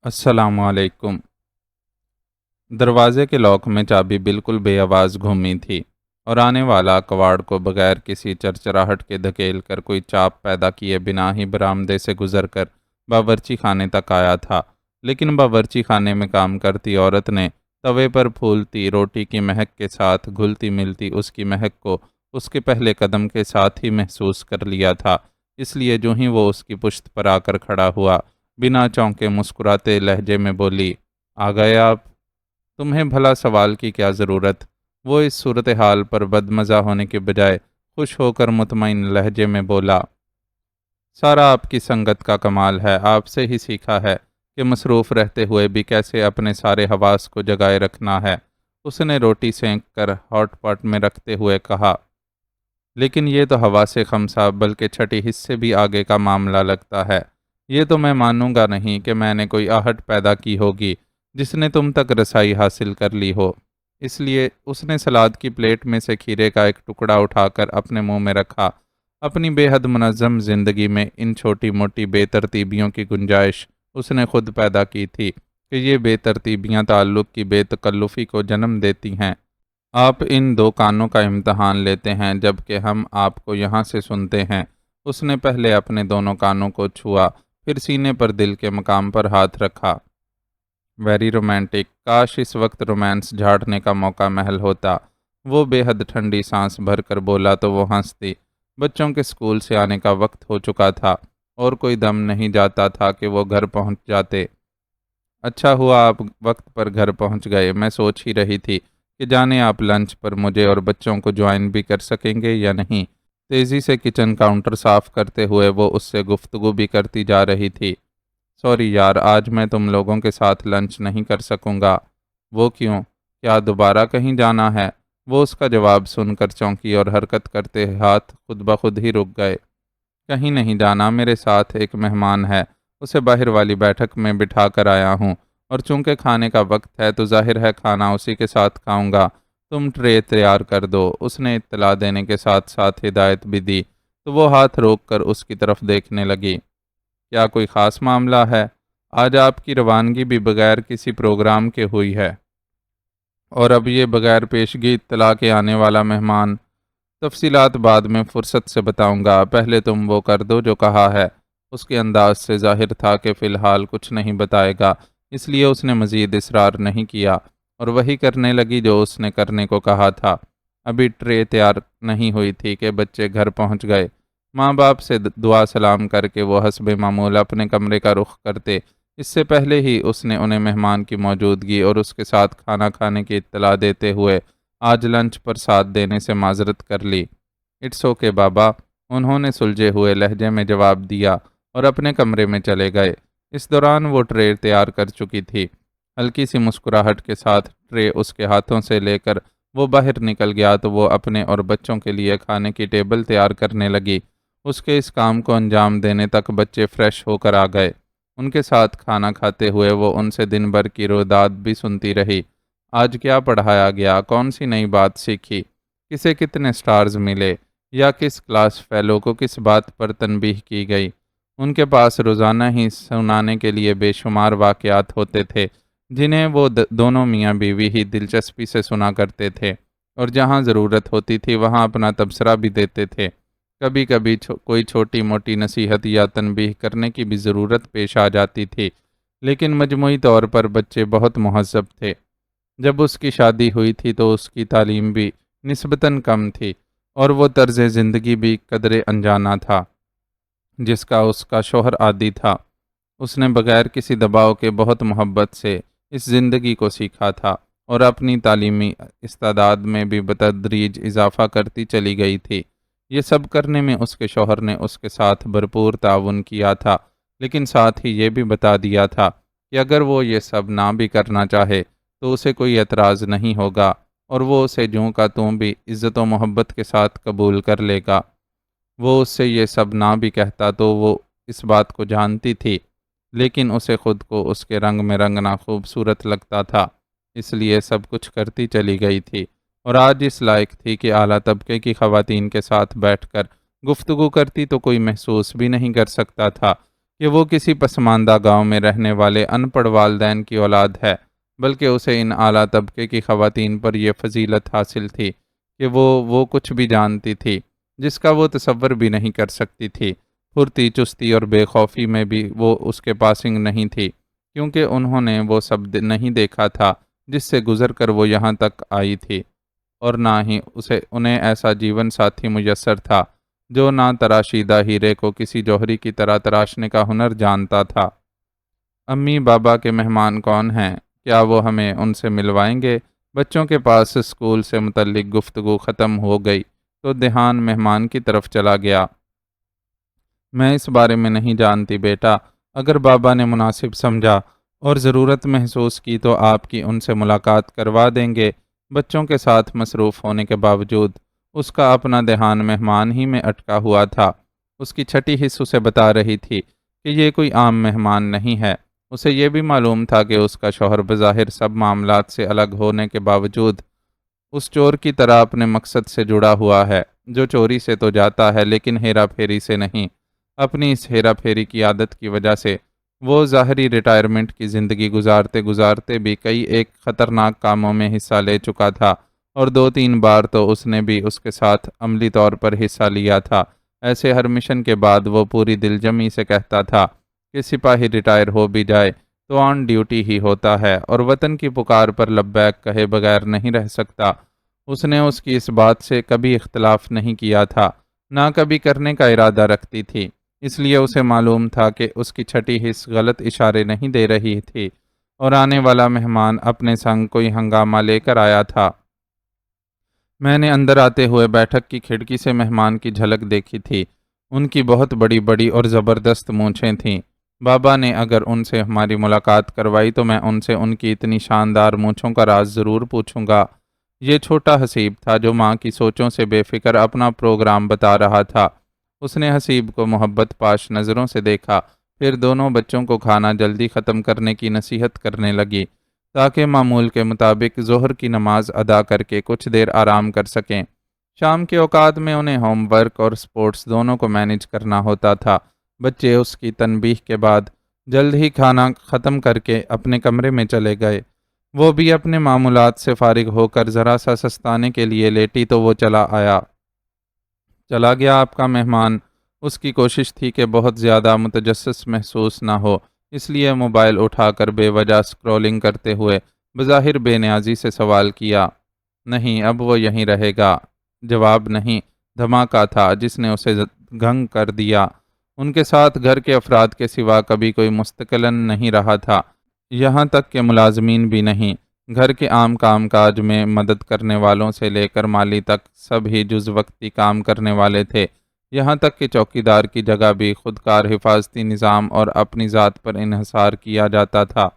السلام علیکم۔ دروازے کے لاک میں چابی بالکل بے آواز گھومی تھی اور آنے والا کواڑ کو بغیر کسی چرچراہٹ کے دھکیل کر کوئی چاپ پیدا کیے بنا ہی برآمدے سے گزر کر باورچی خانے تک آیا تھا۔ لیکن باورچی خانے میں کام کرتی عورت نے توے پر پھولتی روٹی کی مہک کے ساتھ گھلتی ملتی اس کی مہک کو اس کے پہلے قدم کے ساتھ ہی محسوس کر لیا تھا۔ اس لیے جو ہی وہ اس کی پشت پر آ کر کھڑا ہوا، بنا چونکے مسکراتے لہجے میں بولی، "آ گئے آپ؟ تمہیں بھلا سوال کی کیا ضرورت؟" وہ اس صورتحال پر بدمزہ ہونے کے بجائے خوش ہو کر مطمئن لہجے میں بولا، "سارا آپ کی سنگت کا کمال ہے، آپ سے ہی سیکھا ہے کہ مصروف رہتے ہوئے بھی کیسے اپنے سارے حواس کو جگائے رکھنا ہے۔" اس نے روٹی سینک کر ہاٹ پاٹ میں رکھتے ہوئے کہا، "لیکن یہ تو ہوا سے خمسہ بلکہ چھٹی حصے بھی آگے کا معاملہ لگتا ہے۔ یہ تو میں مانوں گا نہیں کہ میں نے کوئی آہٹ پیدا کی ہوگی جس نے تم تک رسائی حاصل کر لی ہو۔" اس لیے اس نے سلاد کی پلیٹ میں سے کھیرے کا ایک ٹکڑا اٹھا کر اپنے منہ میں رکھا۔ اپنی بے حد منظم زندگی میں ان چھوٹی موٹی بے ترتیبیوں کی گنجائش اس نے خود پیدا کی تھی کہ یہ بے ترتیبیاں تعلق کی بے تکلفی کو جنم دیتی ہیں۔ آپ ان دو کانوں کا امتحان لیتے ہیں جبکہ ہم آپ کو یہاں سے سنتے ہیں۔ اس نے پہلے اپنے دونوں کانوں کو چھوا، پھر سینے پر دل کے مقام پر ہاتھ رکھا۔ Very romantic. کاش اس وقت رومانس جھاڑنے کا موقع محل ہوتا۔ وہ بے حد ٹھنڈی سانس بھر کر بولا تو وہ ہنس دی۔ بچوں کے اسکول سے آنے کا وقت ہو چکا تھا اور کوئی دم نہیں جاتا تھا کہ وہ گھر پہنچ جاتے۔ "اچھا ہوا آپ وقت پر گھر پہنچ گئے۔ میں سوچ ہی رہی تھی کہ جانے آپ لنچ پر مجھے اور بچوں کو جوائن بھی کر سکیں گے یا نہیں۔" تیزی سے کچن کاؤنٹر صاف کرتے ہوئے وہ اس سے گفتگو بھی کرتی جا رہی تھی۔ "سوری یار، آج میں تم لوگوں کے ساتھ لنچ نہیں کر سکوں گا۔" "وہ کیوں؟ کیا دوبارہ کہیں جانا ہے؟" وہ اس کا جواب سن کر چونکی اور حرکت کرتے ہاتھ خود بخود ہی رک گئے۔ "کہیں نہیں جانا، میرے ساتھ ایک مہمان ہے، اسے باہر والی بیٹھک میں بٹھا کر آیا ہوں، اور چونکہ کھانے کا وقت ہے تو ظاہر ہے کھانا اسی کے ساتھ کھاؤں گا۔ تم ٹرے تیار کر دو۔" اس نے اطلاع دینے کے ساتھ ساتھ ہدایت بھی دی تو وہ ہاتھ روک کر اس کی طرف دیکھنے لگی۔ "کیا کوئی خاص معاملہ ہے؟ آج آپ کی روانگی بھی بغیر کسی پروگرام کے ہوئی ہے، اور اب یہ بغیر پیشگی اطلاع کے آنے والا مہمان۔" "تفصیلات بعد میں فرصت سے بتاؤں گا، پہلے تم وہ کر دو جو کہا ہے۔" اس کے انداز سے ظاہر تھا کہ فی الحال کچھ نہیں بتائے گا، اس لیے اس نے مزید اصرار نہیں کیا اور وہی کرنے لگی جو اس نے کرنے کو کہا تھا۔ ابھی ٹرے تیار نہیں ہوئی تھی کہ بچے گھر پہنچ گئے۔ ماں باپ سے دعا سلام کر کے وہ حسب معمول اپنے کمرے کا رخ کرتے، اس سے پہلے ہی اس نے انہیں مہمان کی موجودگی اور اس کے ساتھ کھانا کھانے کی اطلاع دیتے ہوئے آج لنچ پر ساتھ دینے سے معذرت کر لی۔ "اٹس اوکے بابا۔" انہوں نے سلجھے ہوئے لہجے میں جواب دیا اور اپنے کمرے میں چلے گئے۔ اس دوران وہ ٹرے تیار کر چکی تھی۔ ہلکی سی مسکراہٹ کے ساتھ ٹرے اس کے ہاتھوں سے لے کر وہ باہر نکل گیا تو وہ اپنے اور بچوں کے لیے کھانے کی ٹیبل تیار کرنے لگی۔ اس کے اس کام کو انجام دینے تک بچے فریش ہو کر آ گئے۔ ان کے ساتھ کھانا کھاتے ہوئے وہ ان سے دن بھر کی رویداد بھی سنتی رہی۔ آج کیا پڑھایا گیا، کون سی نئی بات سیکھی، کسے کتنے سٹارز ملے، یا کس کلاس فیلو کو کس بات پر تنبیہ کی گئی۔ ان کے پاس روزانہ ہی سنانے کے لیے بے شمار واقعات ہوتے تھے جنہیں وہ دونوں میاں بیوی ہی دلچسپی سے سنا کرتے تھے، اور جہاں ضرورت ہوتی تھی وہاں اپنا تبصرہ بھی دیتے تھے۔ کبھی کبھی کوئی چھوٹی موٹی نصیحت یا تنبیہ کرنے کی بھی ضرورت پیش آ جاتی تھی، لیکن مجموعی طور پر بچے بہت مہذب تھے۔ جب اس کی شادی ہوئی تھی تو اس کی تعلیم بھی نسبتاً کم تھی اور وہ طرز زندگی بھی قدرے انجانا تھا جس کا اس کا شوہر عادی تھا۔ اس نے بغیر کسی دباؤ کے بہت محبت سے اس زندگی کو سیکھا تھا اور اپنی تعلیمی استعداد میں بھی بتدریج اضافہ کرتی چلی گئی تھی۔ یہ سب کرنے میں اس کے شوہر نے اس کے ساتھ بھرپور تعاون کیا تھا، لیکن ساتھ ہی یہ بھی بتا دیا تھا کہ اگر وہ یہ سب نہ بھی کرنا چاہے تو اسے کوئی اعتراض نہیں ہوگا اور وہ اسے جوں کا توں بھی عزت و محبت کے ساتھ قبول کر لے گا۔ وہ اس سے یہ سب نہ بھی کہتا تو وہ اس بات کو جانتی تھی، لیکن اسے خود کو اس کے رنگ میں رنگنا خوبصورت لگتا تھا، اس لیے سب کچھ کرتی چلی گئی تھی، اور آج اس لائق تھی کہ اعلیٰ طبقے کی خواتین کے ساتھ بیٹھ کر گفتگو کرتی تو کوئی محسوس بھی نہیں کر سکتا تھا کہ وہ کسی پسماندہ گاؤں میں رہنے والے ان پڑھ والدین کی اولاد ہے، بلکہ اسے ان اعلیٰ طبقے کی خواتین پر یہ فضیلت حاصل تھی کہ وہ کچھ بھی جانتی تھی جس کا وہ تصور بھی نہیں کر سکتی تھی۔ پھرتی، چستی اور بے خوفی میں بھی وہ اس کے پاسنگ نہیں تھی، کیونکہ انہوں نے وہ سب نہیں دیکھا تھا جس سے گزر کر وہ یہاں تک آئی تھی، اور نہ ہی انہیں ایسا جیون ساتھی میسر تھا جو نہ تراشیدہ ہیرے کو کسی جوہری کی طرح تراشنے کا ہنر جانتا تھا۔ امی بابا کے مہمان کون ہیں؟ کیا وہ ہمیں ان سے ملوائیں گے؟ بچوں کے پاس اسکول سے متعلق گفتگو ختم ہو گئی تو دھیان مہمان کی طرف چلا گیا۔ میں اس بارے میں نہیں جانتی بیٹا، اگر بابا نے مناسب سمجھا اور ضرورت محسوس کی تو آپ کی ان سے ملاقات کروا دیں گے۔ بچوں کے ساتھ مصروف ہونے کے باوجود اس کا اپنا دھیان مہمان ہی میں اٹکا ہوا تھا۔ اس کی چھٹی حص اسے بتا رہی تھی کہ یہ کوئی عام مہمان نہیں ہے۔ اسے یہ بھی معلوم تھا کہ اس کا شوہر بظاہر سب معاملات سے الگ ہونے کے باوجود اس چور کی طرح اپنے مقصد سے جڑا ہوا ہے، جو چوری سے تو جاتا ہے لیکن ہیرا پھیری سے نہیں۔ اپنی اس ہیرا پھیری کی عادت کی وجہ سے وہ ظاہری ریٹائرمنٹ کی زندگی گزارتے گزارتے بھی کئی ایک خطرناک کاموں میں حصہ لے چکا تھا، اور 2-3 بار تو اس نے بھی اس کے ساتھ عملی طور پر حصہ لیا تھا۔ ایسے ہر مشن کے بعد وہ پوری دلجمی سے کہتا تھا کہ سپاہی ریٹائر ہو بھی جائے تو آن ڈیوٹی ہی ہوتا ہے اور وطن کی پکار پر لبیک کہے بغیر نہیں رہ سکتا۔ اس نے اس کی اس بات سے کبھی اختلاف نہیں کیا تھا، نہ کبھی کرنے کا ارادہ رکھتی تھی، اس لیے اسے معلوم تھا کہ اس کی چھٹی حص غلط اشارے نہیں دے رہی تھی، اور آنے والا مہمان اپنے سنگ کوئی ہنگامہ لے کر آیا تھا۔ میں نے اندر آتے ہوئے بیٹھک کی کھڑکی سے مہمان کی جھلک دیکھی تھی۔ ان کی بہت بڑی بڑی اور زبردست مونچھیں تھیں۔ بابا نے اگر ان سے ہماری ملاقات کروائی تو میں ان سے ان کی اتنی شاندار مونچھوں کا راز ضرور پوچھوں گا۔ یہ چھوٹا حسیب تھا جو ماں کی سوچوں سے بے فکر اپنا پروگرام بتا رہا تھا۔ اس نے حسیب کو محبت پاش نظروں سے دیکھا، پھر دونوں بچوں کو کھانا جلدی ختم کرنے کی نصیحت کرنے لگی تاکہ معمول کے مطابق ظہر کی نماز ادا کر کے کچھ دیر آرام کر سکیں۔ شام کے اوقات میں انہیں ہوم ورک اور سپورٹس دونوں کو مینج کرنا ہوتا تھا۔ بچے اس کی تنبیہ کے بعد جلد ہی کھانا ختم کر کے اپنے کمرے میں چلے گئے۔ وہ بھی اپنے معمولات سے فارغ ہو کر ذرا سا سستانے کے لیے لیٹی تو وہ چلا گیا آپ کا مہمان۔ اس کی کوشش تھی کہ بہت زیادہ متجسس محسوس نہ ہو، اس لیے موبائل اٹھا کر بے وجہ سکرولنگ کرتے ہوئے بظاہر بے نیازی سے سوال کیا۔ نہیں، اب وہ یہیں رہے گا۔ جواب نہیں، دھماکہ تھا جس نے اسے گھنگ کر دیا۔ ان کے ساتھ گھر کے افراد کے سوا کبھی کوئی مستقلاً نہیں رہا تھا، یہاں تک کہ ملازمین بھی نہیں۔ گھر کے عام کام کاج میں مدد کرنے والوں سے لے کر مالی تک سب ہی جز وقتی کام کرنے والے تھے، یہاں تک کہ چوکیدار کی جگہ بھی خودکار حفاظتی نظام اور اپنی ذات پر انحصار کیا جاتا تھا۔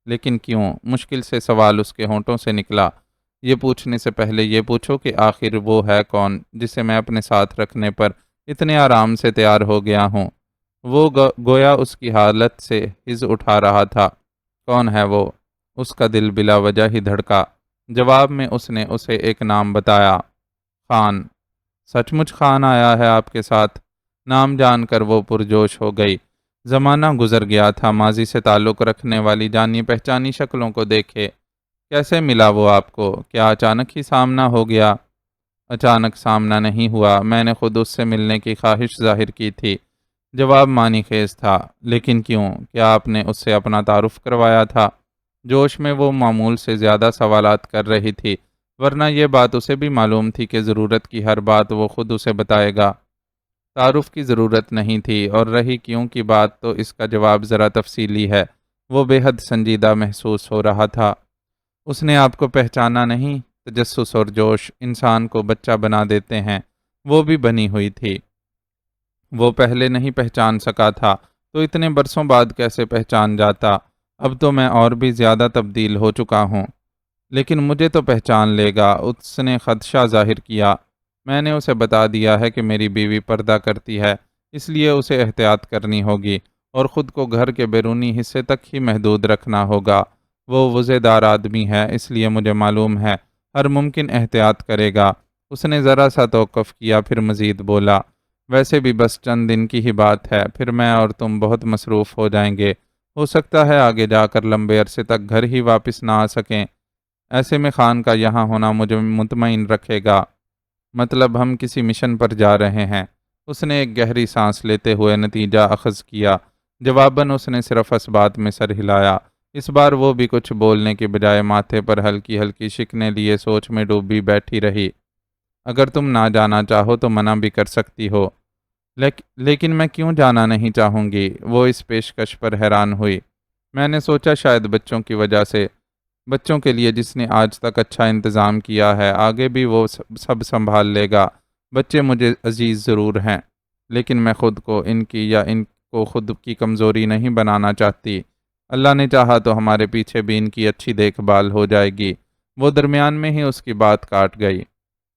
لیکن کیوں؟ مشکل سے سوال اس کے ہونٹوں سے نکلا۔ یہ پوچھنے سے پہلے یہ پوچھو کہ آخر وہ ہے کون جسے میں اپنے ساتھ رکھنے پر اتنے آرام سے تیار ہو گیا ہوں؟ وہ گویا اس کی حالت سے حز اٹھا رہا تھا۔ کون ہے وہ؟ اس کا دل بلا وجہ ہی دھڑکا۔ جواب میں اس نے اسے ایک نام بتایا، خان۔ سچ مچ خان آیا ہے آپ کے ساتھ؟ نام جان کر وہ پرجوش ہو گئی۔ زمانہ گزر گیا تھا، ماضی سے تعلق رکھنے والی جانی پہچانی شکلوں کو دیکھے۔ کیسے ملا وہ آپ کو؟ کیا اچانک ہی سامنا ہو گیا؟ اچانک سامنا نہیں ہوا، میں نے خود اس سے ملنے کی خواہش ظاہر کی تھی۔ جواب معنی خیز تھا۔ لیکن کیوں؟ کیا آپ نے اس سے اپنا تعارف کروایا تھا؟ جوش میں وہ معمول سے زیادہ سوالات کر رہی تھی، ورنہ یہ بات اسے بھی معلوم تھی کہ ضرورت کی ہر بات وہ خود اسے بتائے گا۔ تعارف کی ضرورت نہیں تھی، اور رہی کیوں کی بات تو اس کا جواب ذرا تفصیلی ہے۔ وہ بے حد سنجیدہ محسوس ہو رہا تھا۔ اس نے آپ کو پہچانا نہیں؟ تجسس اور جوش انسان کو بچہ بنا دیتے ہیں، وہ بھی بنی ہوئی تھی۔ وہ پہلے نہیں پہچان سکا تھا تو اتنے برسوں بعد کیسے پہچان جاتا؟ اب تو میں اور بھی زیادہ تبدیل ہو چکا ہوں، لیکن مجھے تو پہچان لے گا۔ اس نے خدشہ ظاہر کیا۔ میں نے اسے بتا دیا ہے کہ میری بیوی پردہ کرتی ہے، اس لیے اسے احتیاط کرنی ہوگی اور خود کو گھر کے بیرونی حصے تک ہی محدود رکھنا ہوگا۔ وہ وزے دار آدمی ہے، اس لیے مجھے معلوم ہے ہر ممکن احتیاط کرے گا۔ اس نے ذرا سا توقف کیا، پھر مزید بولا، ویسے بھی بس چند دن کی ہی بات ہے، پھر میں اور تم بہت مصروف ہو جائیں گے، ہو سکتا ہے آگے جا کر لمبے عرصے تک گھر ہی واپس نہ آ سکیں۔ ایسے میں خان کا یہاں ہونا مجھے مطمئن رکھے گا۔ مطلب ہم کسی مشن پر جا رہے ہیں۔ اس نے ایک گہری سانس لیتے ہوئے نتیجہ اخذ کیا۔ جواباً اس نے صرف اس بات میں سر ہلایا۔ اس بار وہ بھی کچھ بولنے کے بجائے ماتھے پر ہلکی ہلکی شکنیں لیے سوچ میں ڈوبی بیٹھی رہی۔ اگر تم نہ جانا چاہو تو منع بھی کر سکتی ہو۔ لیکن میں کیوں جانا نہیں چاہوں گی؟ وہ اس پیشکش پر حیران ہوئی۔ میں نے سوچا شاید بچوں کی وجہ سے، بچوں کے لیے جس نے آج تک اچھا انتظام کیا ہے، آگے بھی وہ سب سنبھال لے گا۔ بچے مجھے عزیز ضرور ہیں، لیکن میں خود کو ان کی یا ان کو خود کی کمزوری نہیں بنانا چاہتی۔ اللہ نے چاہا تو ہمارے پیچھے بھی ان کی اچھی دیکھ بھال ہو جائے گی۔ وہ درمیان میں ہی اس کی بات کاٹ گئی۔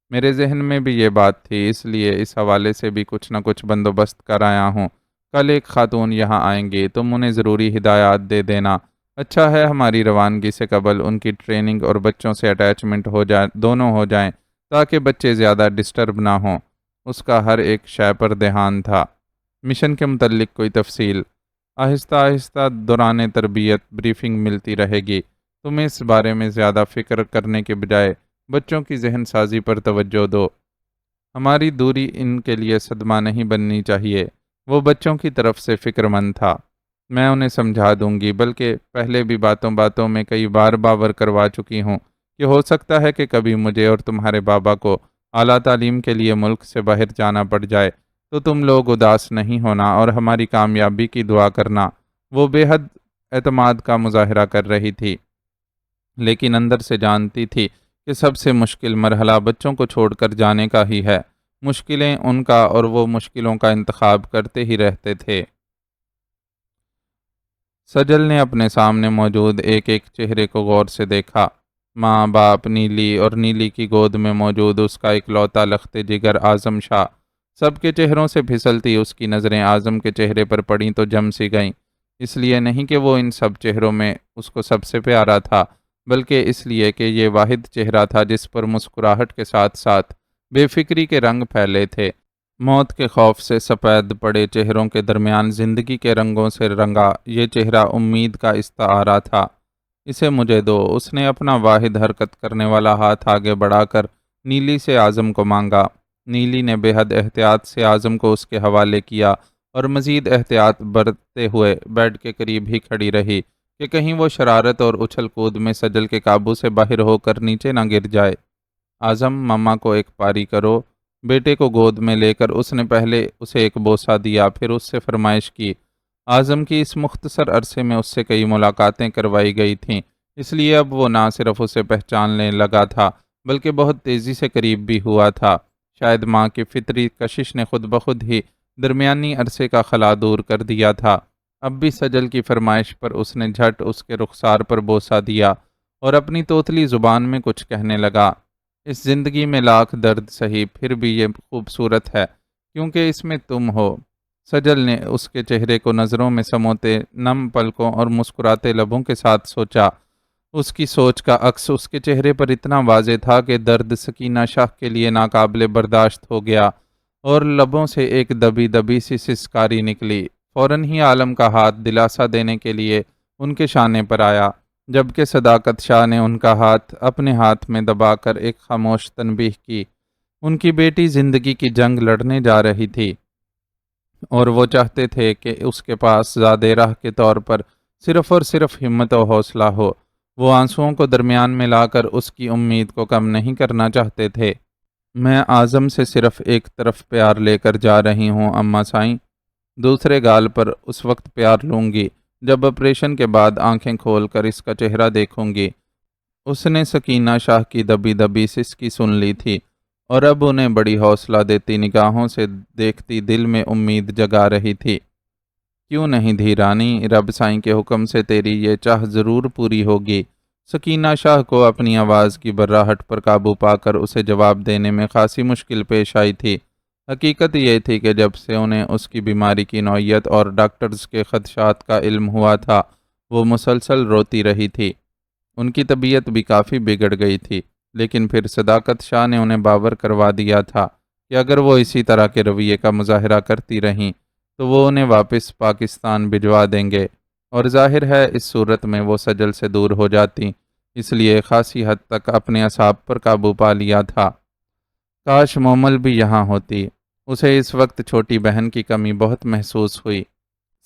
میرے ذہن میں بھی یہ بات تھی، اس لیے اس حوالے سے بھی کچھ نہ کچھ بندوبست کر آیا ہوں۔ کل ایک خاتون یہاں آئیں گی، تم انہیں ضروری ہدایات دے دینا۔ اچھا ہے ہماری روانگی سے قبل ان کی ٹریننگ اور بچوں سے اٹیچمنٹ ہو جائے، دونوں ہو جائیں، تاکہ بچے زیادہ ڈسٹرب نہ ہوں۔ اس کا ہر ایک شے پر دھیان تھا۔ مشن کے متعلق کوئی تفصیل؟ آہستہ آہستہ دوران تربیت بریفنگ ملتی رہے گی۔ تم اس بارے میں زیادہ فکر کرنے کے بجائے بچوں کی ذہن سازی پر توجہ دو۔ ہماری دوری ان کے لیے صدمہ نہیں بننی چاہیے۔ وہ بچوں کی طرف سے فکر مند تھا۔ میں انہیں سمجھا دوں گی، بلکہ پہلے بھی باتوں باتوں میں کئی بار باور کروا چکی ہوں کہ ہو سکتا ہے کہ کبھی مجھے اور تمہارے بابا کو اعلیٰ تعلیم کے لیے ملک سے باہر جانا پڑ جائے تو تم لوگ اداس نہیں ہونا اور ہماری کامیابی کی دعا کرنا۔ وہ بے حد اعتماد کا مظاہرہ کر رہی تھی، لیکن اندر سے جانتی تھی کہ سب سے مشکل مرحلہ بچوں کو چھوڑ کر جانے کا ہی ہے۔ مشکلیں ان کا اور وہ مشکلوں کا انتخاب کرتے ہی رہتے تھے۔ سجل نے اپنے سامنے موجود ایک ایک چہرے کو غور سے دیکھا۔ ماں، باپ، نیلی اور نیلی کی گود میں موجود اس کا اکلوتا لخت جگر اعظم شاہ۔ سب کے چہروں سے پھسلتی اس کی نظریں اعظم کے چہرے پر پڑیں تو جم سی گئیں۔ اس لیے نہیں کہ وہ ان سب چہروں میں اس کو سب سے پیارا تھا، بلکہ اس لیے کہ یہ واحد چہرہ تھا جس پر مسکراہٹ کے ساتھ ساتھ بے فکری کے رنگ پھیلے تھے۔ موت کے خوف سے سفید پڑے چہروں کے درمیان زندگی کے رنگوں سے رنگا یہ چہرہ امید کا استعارہ تھا۔ اسے مجھے دو۔ اس نے اپنا واحد حرکت کرنے والا ہاتھ آگے بڑھا کر نیلی سے اعظم کو مانگا۔ نیلی نے بے حد احتیاط سے اعظم کو اس کے حوالے کیا اور مزید احتیاط برتتے ہوئے بیڈ کے قریب ہی کھڑی رہی کہ کہیں وہ شرارت اور اچھل کود میں سجل کے قابو سے باہر ہو کر نیچے نہ گر جائے۔ اعظم، مما کو ایک پاری کرو۔ بیٹے کو گود میں لے کر اس نے پہلے اسے ایک بوسہ دیا، پھر اس سے فرمائش کی۔ اعظم کی اس مختصر عرصے میں اس سے کئی ملاقاتیں کروائی گئی تھیں، اس لیے اب وہ نہ صرف اسے پہچاننے لگا تھا بلکہ بہت تیزی سے قریب بھی ہوا تھا۔ شاید ماں کی فطری کشش نے خود بخود ہی درمیانی عرصے کا خلا دور کر دیا تھا۔ اب بھی سجل کی فرمائش پر اس نے جھٹ اس کے رخسار پر بوسہ دیا اور اپنی توتلی زبان میں کچھ کہنے لگا۔ اس زندگی میں لاکھ درد سہی، پھر بھی یہ خوبصورت ہے کیونکہ اس میں تم ہو۔ سجل نے اس کے چہرے کو نظروں میں سموتے نم پلکوں اور مسکراتے لبوں کے ساتھ سوچا۔ اس کی سوچ کا عکس اس کے چہرے پر اتنا واضح تھا کہ درد سکینہ شاہ کے لیے ناقابل برداشت ہو گیا اور لبوں سے ایک دبی دبی سی سسکاری نکلی۔ فوراً ہی عالم کا ہاتھ دلاسا دینے کے لیے ان کے شانے پر آیا، جبکہ صداقت شاہ نے ان کا ہاتھ اپنے ہاتھ میں دبا کر ایک خاموش تنبیہ کی۔ ان کی بیٹی زندگی کی جنگ لڑنے جا رہی تھی اور وہ چاہتے تھے کہ اس کے پاس زادِ راہ کے طور پر صرف اور صرف ہمت و حوصلہ ہو۔ وہ آنسوؤں کو درمیان میں لا کر اس کی امید کو کم نہیں کرنا چاہتے تھے۔ میں اعظم سے صرف ایک طرف پیار لے کر جا رہی ہوں اماں سائیں، دوسرے گال پر اس وقت پیار لوں گی جب آپریشن کے بعد آنکھیں کھول کر اس کا چہرہ دیکھوں گی۔ اس نے سکینہ شاہ کی دبی دبی سسکی سن لی تھی اور اب انہیں بڑی حوصلہ دیتی نگاہوں سے دیکھتی دل میں امید جگا رہی تھی۔ کیوں نہیں دھیرانی، رب سائیں کے حکم سے تیری یہ چاہ ضرور پوری ہوگی۔ سکینہ شاہ کو اپنی آواز کی براہٹ پر قابو پا کر اسے جواب دینے میں خاصی مشکل پیش آئی تھی۔ حقیقت یہ تھی کہ جب سے انہیں اس کی بیماری کی نوعیت اور ڈاکٹرز کے خدشات کا علم ہوا تھا، وہ مسلسل روتی رہی تھی۔ ان کی طبیعت بھی کافی بگڑ گئی تھی، لیکن پھر صداقت شاہ نے انہیں باور کروا دیا تھا کہ اگر وہ اسی طرح کے رویے کا مظاہرہ کرتی رہیں تو وہ انہیں واپس پاکستان بھجوا دیں گے، اور ظاہر ہے اس صورت میں وہ سجل سے دور ہو جاتی، اس لیے خاصی حد تک اپنے اعصاب پر قابو پا لیا تھا۔ کاش مومل بھی یہاں ہوتی، اسے اس وقت چھوٹی بہن کی کمی بہت محسوس ہوئی۔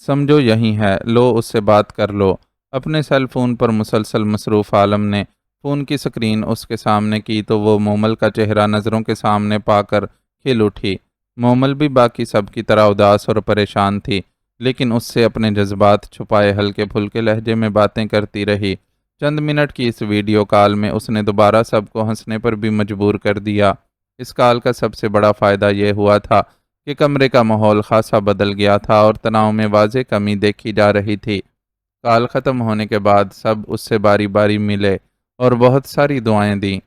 سمجھو یہی ہے، لو اس سے بات کر لو۔ اپنے سیل فون پر مسلسل مصروف عالم نے فون کی سکرین اس کے سامنے کی تو وہ مومل کا چہرہ نظروں کے سامنے پا کر کھل اٹھی۔ مومل بھی باقی سب کی طرح اداس اور پریشان تھی، لیکن اس سے اپنے جذبات چھپائے ہلکے پھلکے لہجے میں باتیں کرتی رہی۔ چند منٹ کی اس ویڈیو کال میں اس نے دوبارہ سب کو ہنسنے پر بھی مجبور کر دیا۔ اس کال کا سب سے بڑا فائدہ یہ ہوا تھا کہ کمرے کا ماحول خاصا بدل گیا تھا اور تناؤ میں واضح کمی دیکھی جا رہی تھی۔ کال ختم ہونے کے بعد سب اس سے باری باری ملے اور بہت ساری دعائیں دیں۔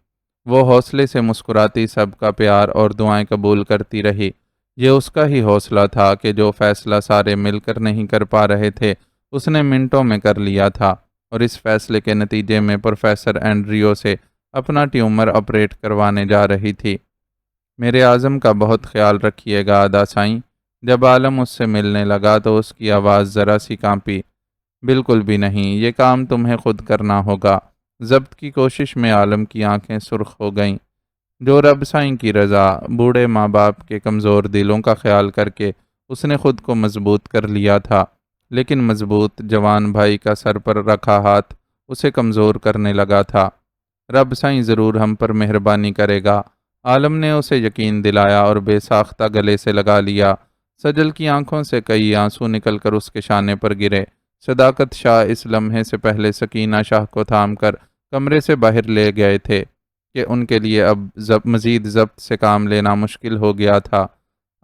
وہ حوصلے سے مسکراتی سب کا پیار اور دعائیں قبول کرتی رہی۔ یہ اس کا ہی حوصلہ تھا کہ جو فیصلہ سارے مل کر نہیں کر پا رہے تھے اس نے منٹوں میں کر لیا تھا، اور اس فیصلے کے نتیجے میں پروفیسر اینڈریو سے اپنا ٹیومر آپریٹ کروانے جا رہی تھی۔ میرے اعظم کا بہت خیال رکھیے گا ادا سائیں۔ جب عالم اس سے ملنے لگا تو اس کی آواز ذرا سی کانپی۔ بالکل بھی نہیں، یہ کام تمہیں خود کرنا ہوگا۔ ضبط کی کوشش میں عالم کی آنکھیں سرخ ہو گئیں۔ جو رب سائیں کی رضا، بوڑھے ماں باپ کے کمزور دلوں کا خیال کر کے اس نے خود کو مضبوط کر لیا تھا، لیکن مضبوط جوان بھائی کا سر پر رکھا ہاتھ اسے کمزور کرنے لگا تھا۔ رب سائیں ضرور ہم پر مہربانی کرے گا، عالم نے اسے یقین دلایا اور بے ساختہ گلے سے لگا لیا۔ سجل کی آنکھوں سے کئی آنسو نکل کر اس کے شانے پر گرے۔ صداقت شاہ اس لمحے سے پہلے سکینہ شاہ کو تھام کر کمرے سے باہر لے گئے تھے کہ ان کے لیے اب مزید ضبط سے کام لینا مشکل ہو گیا تھا۔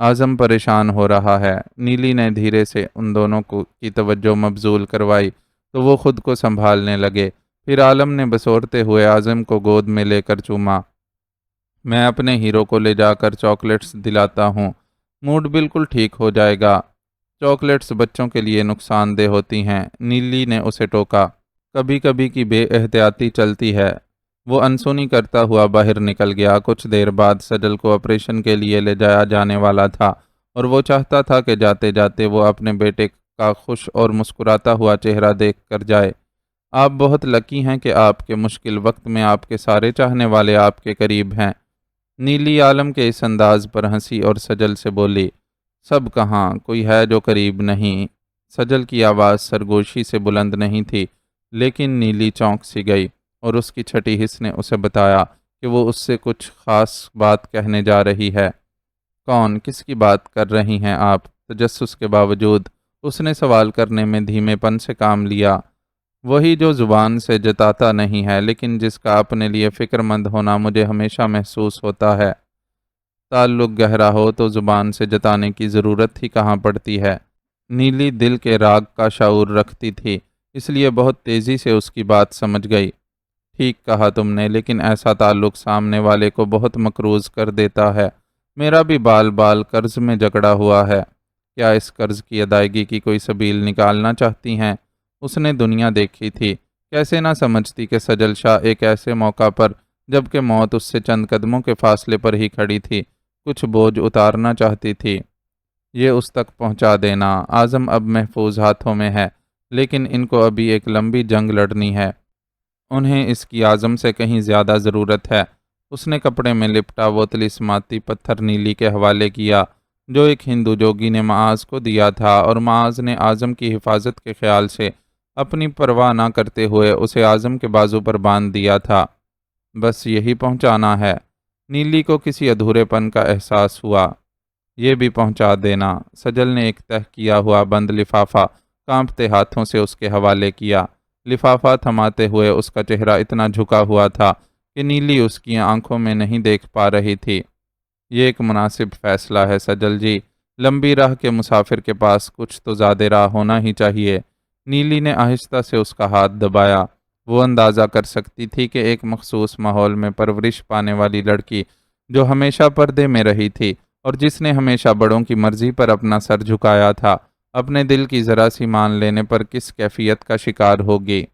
اعظم پریشان ہو رہا ہے۔ نیلی نے دھیرے سے ان دونوں کی توجہ مبذول کروائی تو وہ خود کو سنبھالنے لگے۔ پھر عالم نے بسورتے ہوئے اعظم کو گود میں لے کر چوما۔ میں اپنے ہیرو کو لے جا کر چاکلیٹس دلاتا ہوں، موڈ بالکل ٹھیک ہو جائے گا۔ چاکلیٹس بچوں کے لیے نقصان دہ ہوتی ہیں، نیلی نے اسے ٹوکا۔ کبھی کبھی کی بے احتیاطی چلتی ہے۔ وہ انسونی کرتا ہوا باہر نکل گیا۔ کچھ دیر بعد سجل کو آپریشن کے لیے لے جایا جانے والا تھا، اور وہ چاہتا تھا کہ جاتے جاتے وہ اپنے بیٹے کا خوش اور مسکراتا ہوا چہرہ دیکھ کر جائے۔ آپ بہت لکی ہیں کہ آپ کے مشکل وقت میں آپ کے سارے چاہنے والے آپ کے قریب ہیں۔ نیلی عالم کے اس انداز پر ہنسی اور سجل سے بولی، سب کہاں، کوئی ہے جو قریب نہیں۔ سجل کی آواز سرگوشی سے بلند نہیں تھی، لیکن نیلی چونک سی گئی، اور اس کی چھٹی حس نے اسے بتایا کہ وہ اس سے کچھ خاص بات کہنے جا رہی ہے۔ کون، کس کی بات کر رہی ہیں آپ؟ تجسس کے باوجود اس نے سوال کرنے میں دھیمے پن سے کام لیا۔ وہی جو زبان سے جتاتا نہیں ہے، لیکن جس کا اپنے لیے فکر مند ہونا مجھے ہمیشہ محسوس ہوتا ہے۔ تعلق گہرا ہو تو زبان سے جتانے کی ضرورت ہی کہاں پڑتی ہے۔ نیلی دل کے راگ کا شعور رکھتی تھی، اس لیے بہت تیزی سے اس کی بات سمجھ گئی۔ ٹھیک کہا تم نے، لیکن ایسا تعلق سامنے والے کو بہت مقروض کر دیتا ہے۔ میرا بھی بال بال قرض میں جکڑا ہوا ہے۔ کیا اس قرض کی ادائیگی کی کوئی سبیل نکالنا چاہتی ہیں؟ اس نے دنیا دیکھی تھی، کیسے نہ سمجھتی کہ سجل شاہ ایک ایسے موقع پر جبکہ موت اس سے چند قدموں کے فاصلے پر ہی کھڑی تھی کچھ بوجھ اتارنا چاہتی تھی۔ یہ اس تک پہنچا دینا۔ اعظم اب محفوظ ہاتھوں میں ہے، لیکن ان کو ابھی ایک لمبی جنگ لڑنی ہے۔ انہیں اس کی اعظم سے کہیں زیادہ ضرورت ہے۔ اس نے کپڑے میں لپٹا وہ طلسماتی پتھر نیلی کے حوالے کیا جو ایک ہندو جوگی نے معاذ کو دیا تھا، اور معاذ نے اعظم کی حفاظت کے خیال سے اپنی پرواہ نہ کرتے ہوئے اسے اعظم کے بازو پر باندھ دیا تھا۔ بس یہی پہنچانا ہے۔ نیلی کو کسی ادھورے پن کا احساس ہوا۔ یہ بھی پہنچا دینا۔ سجل نے ایک تہہ کیا ہوا بند لفافہ کانپتے ہاتھوں سے اس کے حوالے کیا۔ لفافہ تھماتے ہوئے اس کا چہرہ اتنا جھکا ہوا تھا کہ نیلی اس کی آنکھوں میں نہیں دیکھ پا رہی تھی۔ یہ ایک مناسب فیصلہ ہے سجل جی، لمبی راہ کے مسافر کے پاس کچھ تو زیادہ راہ ہونا ہی چاہیے۔ نیلی نے آہستہ سے اس کا ہاتھ دبایا۔ وہ اندازہ کر سکتی تھی کہ ایک مخصوص ماحول میں پرورش پانے والی لڑکی جو ہمیشہ پردے میں رہی تھی اور جس نے ہمیشہ بڑوں کی مرضی پر اپنا سر جھکایا تھا، اپنے دل کی ذرا سی مان لینے پر کس کیفیت کا شکار ہوگی۔